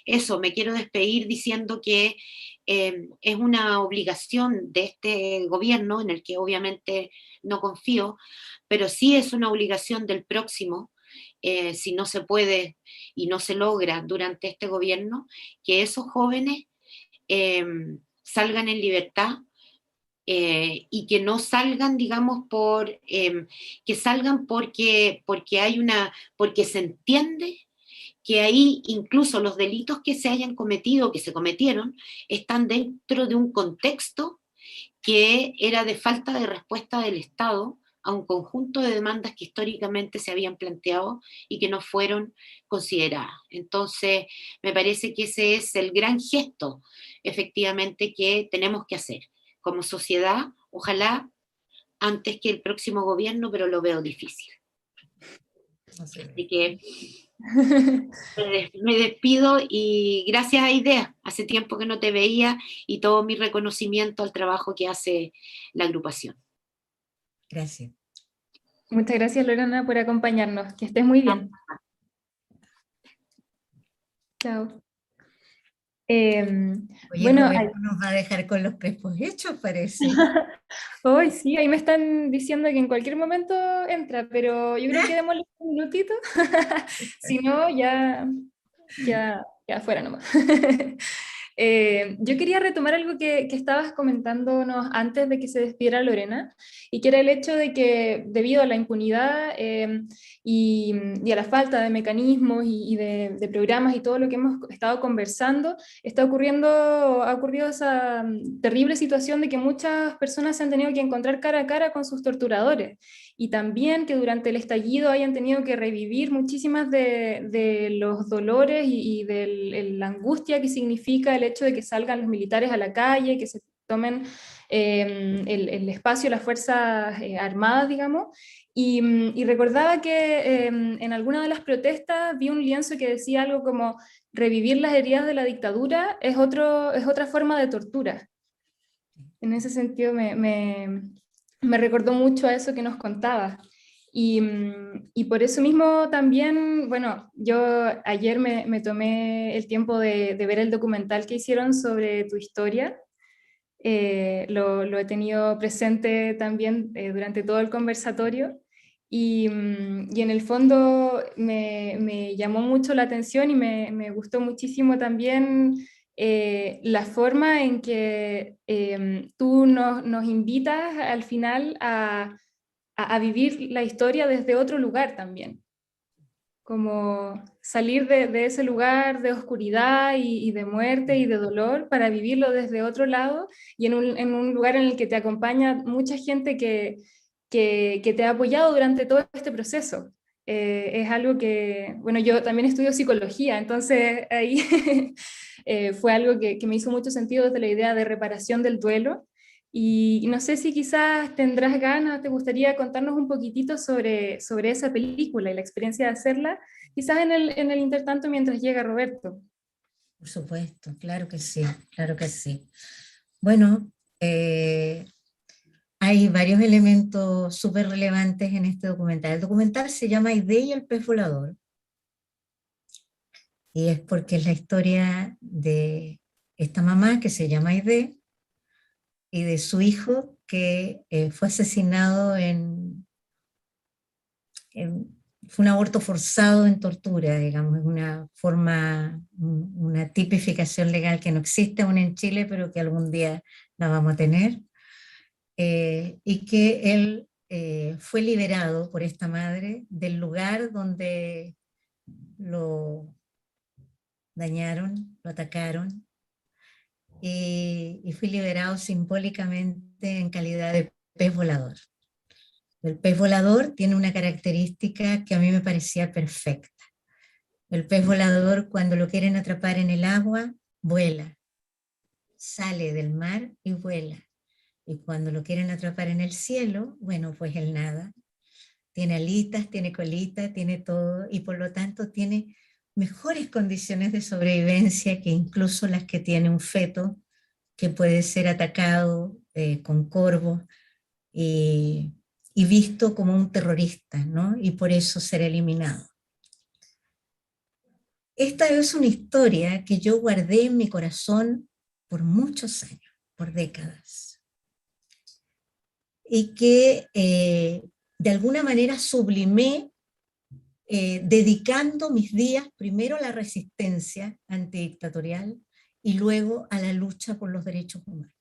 S4: eso, me quiero despedir diciendo que es una obligación de este gobierno, en el que obviamente no confío, pero sí es una obligación del próximo, si no se puede y no se logra durante este gobierno, que esos jóvenes eh, salgan en libertad, y que no salgan, digamos, que salgan porque se entiende que ahí incluso los delitos que se hayan cometido, que se cometieron, están dentro de un contexto que era de falta de respuesta del Estado a un conjunto de demandas que históricamente se habían planteado y que no fueron consideradas. Entonces, me parece que ese es el gran gesto, efectivamente, que tenemos que hacer como sociedad, ojalá antes que el próximo gobierno, pero lo veo difícil. Así que me despido y gracias, Aidea. Hace tiempo que no te veía y todo mi reconocimiento al trabajo que hace la agrupación.
S3: Gracias.
S2: Muchas gracias, Lorena, por acompañarnos. Que estés muy bien. Chao.
S3: Oye,
S2: Bueno,
S3: Roberto nos va a dejar con los crespos hechos, parece.
S2: hoy sí, ahí me están diciendo que en cualquier momento entra, pero yo creo que démosle un minutito, si no, ya fuera nomás. Yo quería retomar algo que estabas comentándonos antes de que se despidiera Lorena, y que era el hecho de que debido a la impunidad y a la falta de mecanismos y de programas y todo lo que hemos estado conversando, ha ocurrido esa terrible situación de que muchas personas se han tenido que encontrar cara a cara con sus torturadores, y también que durante el estallido hayan tenido que revivir muchísimas de los dolores y de la angustia que significa el hecho de que salgan los militares a la calle, que se tomen el espacio, las fuerzas armadas, digamos. Y recordaba que en alguna de las protestas vi un lienzo que decía algo como: revivir las heridas de la dictadura es otra forma de tortura. En ese sentido me recordó mucho a eso que nos contaba. Y por eso mismo también, bueno, yo ayer me tomé el tiempo de ver el documental que hicieron sobre tu historia. Lo he tenido presente también durante todo el conversatorio. Y en el fondo me llamó mucho la atención y me gustó muchísimo también la forma en que tú nos invitas al final a vivir la historia desde otro lugar también, como salir de ese lugar de oscuridad y de muerte y de dolor para vivirlo desde otro lado, y en un lugar en el que te acompaña mucha gente que te ha apoyado durante todo este proceso. Es algo que, bueno, yo también estudio psicología, entonces ahí fue algo que me hizo mucho sentido desde la idea de reparación del duelo. Y no sé si quizás tendrás ganas, te gustaría contarnos un poquitito sobre esa película y la experiencia de hacerla, quizás en el intertanto mientras llega Roberto.
S3: Por supuesto, claro que sí, claro que sí. Bueno, hay varios elementos súper relevantes en este documental. El documental se llama Aidea y el pez volador. Y es porque es la historia de esta mamá que se llama Aide y de su hijo que fue asesinado fue un aborto forzado en tortura, digamos, es una forma, una tipificación legal que no existe aún en Chile, pero que algún día la vamos a tener, y que él fue liberado por esta madre del lugar donde lo dañaron, lo atacaron, y fue liberado simbólicamente en calidad de pez volador. El pez volador tiene una característica que a mí me parecía perfecta. El pez volador, cuando lo quieren atrapar en el agua, vuela, sale del mar y vuela. Y cuando lo quieren atrapar en el cielo, bueno, pues él nada. Tiene alitas, tiene colita, tiene todo, y por lo tanto tiene mejores condiciones de sobrevivencia que incluso las que tiene un feto que puede ser atacado con corvos y visto como un terrorista, ¿no? Y por eso ser eliminado. Esta es una historia que yo guardé en mi corazón por muchos años, por décadas, y que de alguna manera sublimé dedicando mis días primero a la resistencia antidictatorial y luego a la lucha por los derechos humanos.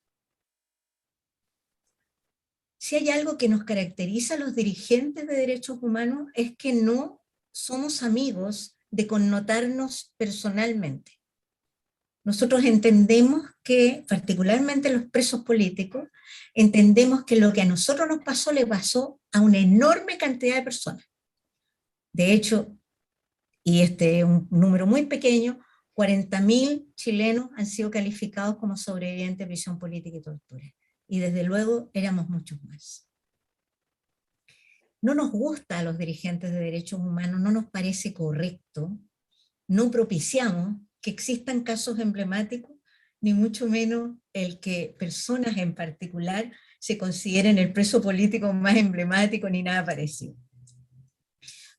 S3: Si hay algo que nos caracteriza a los dirigentes de derechos humanos es que no somos amigos de connotarnos personalmente. Nosotros entendemos que, particularmente los presos políticos, entendemos que lo que a nosotros nos pasó le pasó a una enorme cantidad de personas. De hecho, y este es un número muy pequeño, 40.000 chilenos han sido calificados como sobrevivientes de prisión política y tortura. Y desde luego éramos muchos más. No nos gusta a los dirigentes de derechos humanos, no nos parece correcto, no propiciamos que existan casos emblemáticos, ni mucho menos el que personas en particular se consideren el preso político más emblemático ni nada parecido.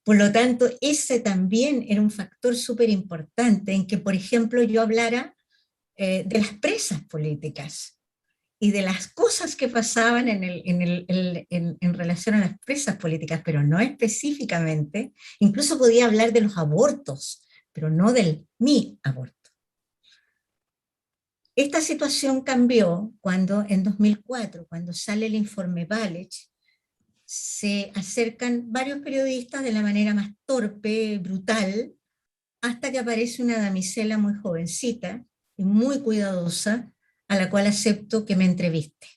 S3: Por lo tanto, ese también era un factor súper importante en que, por ejemplo, yo hablara de las presas políticas y de las cosas que pasaban en relación a las presas políticas, pero no específicamente. Incluso podía hablar de los abortos, pero no mi aborto. Esta situación cambió cuando en 2004, cuando sale el informe Walech, se acercan varios periodistas de la manera más torpe, brutal, hasta que aparece una damisela muy jovencita y muy cuidadosa, a la cual acepto que me entreviste,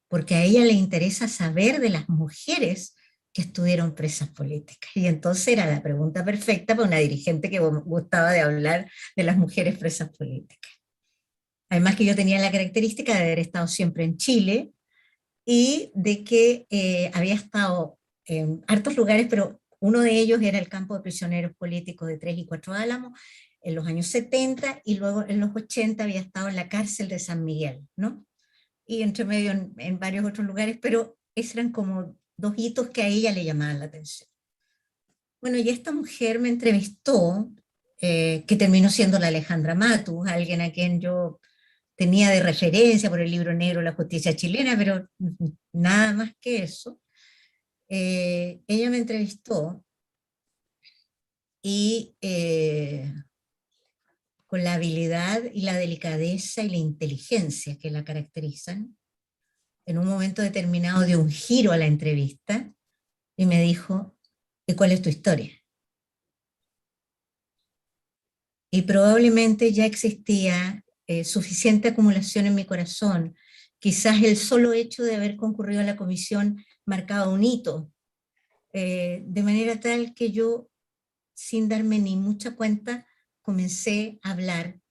S3: porque a ella le interesa saber de las mujeres que estuvieron presas políticas. Y entonces era la pregunta perfecta para una dirigente que gustaba de hablar de las mujeres presas políticas. Además que yo tenía la característica de haber estado siempre en Chile y de que había estado en hartos lugares, pero uno de ellos era el campo de prisioneros políticos de 3 y 4 Álamos en los años 70, y luego en los 80 había estado en la cárcel de San Miguel, ¿no? Y entre medio en varios otros lugares, pero esos eran como 2 hitos que a ella le llamaban la atención. Bueno, y esta mujer me entrevistó, que terminó siendo la Alejandra Matus, alguien a quien yo tenía de referencia por el libro negro La justicia chilena, pero nada más que eso. Ella me entrevistó y con la habilidad y la delicadeza y la inteligencia que la caracterizan, en un momento determinado dio un giro a la entrevista y me dijo: ¿y cuál es tu historia? Y probablemente ya existía suficiente acumulación en mi corazón. Quizás el solo hecho de haber concurrido a la comisión marcaba un hito, de manera tal que yo, sin darme ni mucha cuenta, comencé a hablar,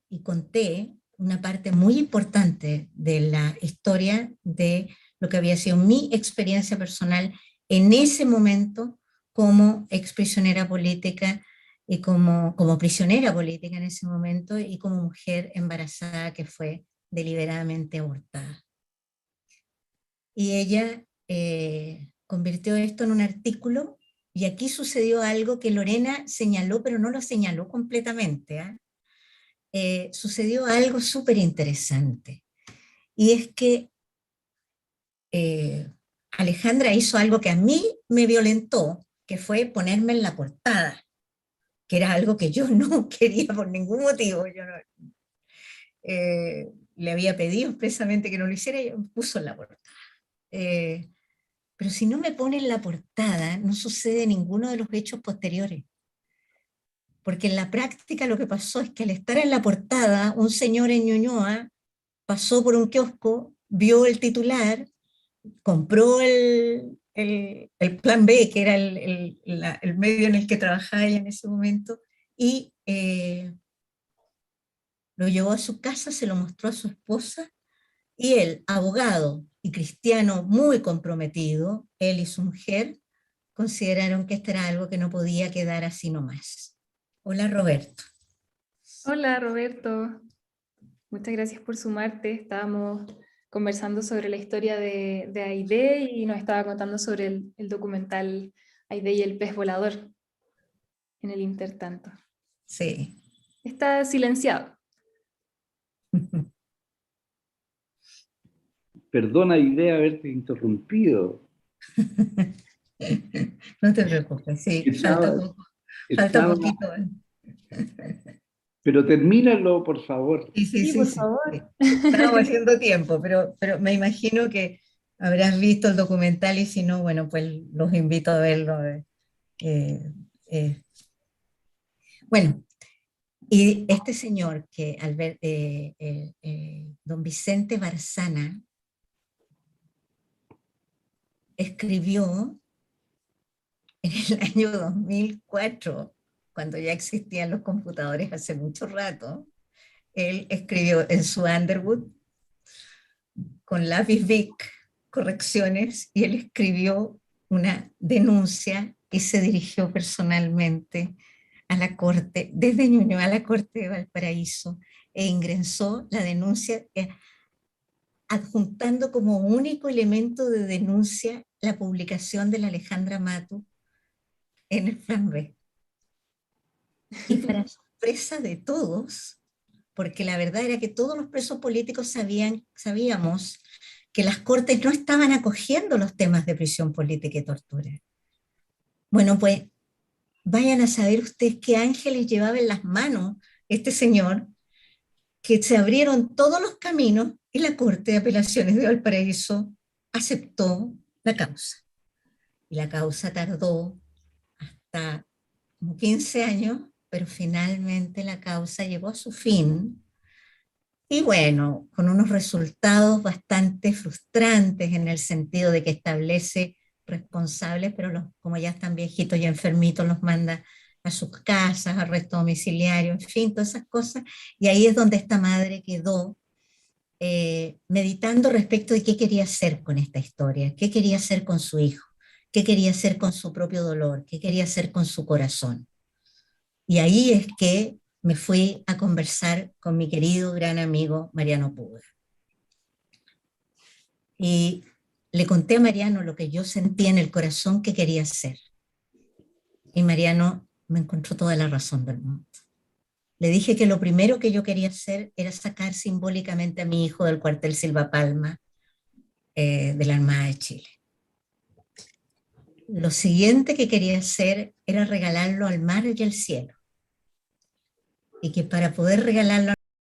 S3: y conté una parte muy importante de la historia de lo que había sido mi experiencia personal en ese momento como exprisionera política y como prisionera política en ese momento, y como mujer embarazada que fue deliberadamente abortada. Y ella convirtió esto en un artículo Y aquí sucedió algo que Lorena señaló, pero no lo señaló completamente, ¿ah? Sucedió algo súper interesante. Y es que Alejandra hizo algo que a mí me violentó, que fue ponerme en la portada, que era algo que yo no quería por ningún motivo. Yo no, le había pedido expresamente que no lo hiciera y me puso en la portada. Pero si no me pone en la portada, no sucede ninguno de los hechos posteriores. Porque en la práctica lo que pasó es que al estar en la portada, un señor en Ñuñoa pasó por un kiosco, vio el titular, compró el plan B, que era el medio en el que trabajaba ella en ese momento, y lo llevó a su casa, se lo mostró a su esposa, y él, abogado y cristiano muy comprometido, él y su mujer, consideraron que esto era algo que no podía quedar así nomás. Hola, Roberto.
S2: Hola Roberto, muchas gracias por sumarte. Estábamos conversando sobre la historia de Aide y nos estaba contando sobre el documental Aide y el pez volador en el intertanto.
S3: Sí.
S2: Está silenciado.
S1: Perdona, idea haberte interrumpido.
S3: No te preocupes, sí,
S1: Estaba,
S3: falta
S1: estaba,
S3: poquito.
S1: pero termínalo, por favor.
S3: Sí, sí,
S2: Sí,
S3: sí,
S2: por
S3: sí.
S2: favor.
S3: Estamos haciendo tiempo, pero me imagino que habrás visto el documental y si no, bueno, pues los invito a verlo. Eh. Bueno, y este señor que don Vicente Barzana escribió en el año 2004, cuando ya existían los computadores hace mucho rato, él escribió en su Underwood con lápiz Bic correcciones y él escribió una denuncia y se dirigió personalmente a la corte, desde Ñuñoa a la corte de Valparaíso, e ingresó la denuncia adjuntando como único elemento de denuncia la publicación de la Alejandra Matu en el Plan B. Y para sorpresa de todos, porque la verdad era que todos los presos políticos sabíamos que las cortes no estaban acogiendo los temas de prisión política y tortura. Bueno, pues vayan a saber ustedes qué ángeles llevaba en las manos este señor, que se abrieron todos los caminos y la Corte de Apelaciones de Valparaíso aceptó la causa. Y la causa tardó hasta como 15 años, pero finalmente la causa llegó a su fin. Y bueno, con unos resultados bastante frustrantes en el sentido de que establece responsables, pero como ya están viejitos y enfermitos, los manda a sus casas, arresto domiciliario, en fin, todas esas cosas. Y ahí es donde esta madre quedó meditando respecto de qué quería hacer con esta historia, qué quería hacer con su hijo, qué quería hacer con su propio dolor, qué quería hacer con su corazón. Y ahí es que me fui a conversar con mi querido gran amigo Mariano Puga. Y le conté a Mariano lo que yo sentía en el corazón que quería hacer. Y Mariano me encontró toda la razón del mundo. Le dije que lo primero que yo quería hacer era sacar simbólicamente a mi hijo del cuartel Silva Palma de la Armada de Chile. Lo siguiente que quería hacer era regalarlo al mar y al cielo. Y que para poder regalarlo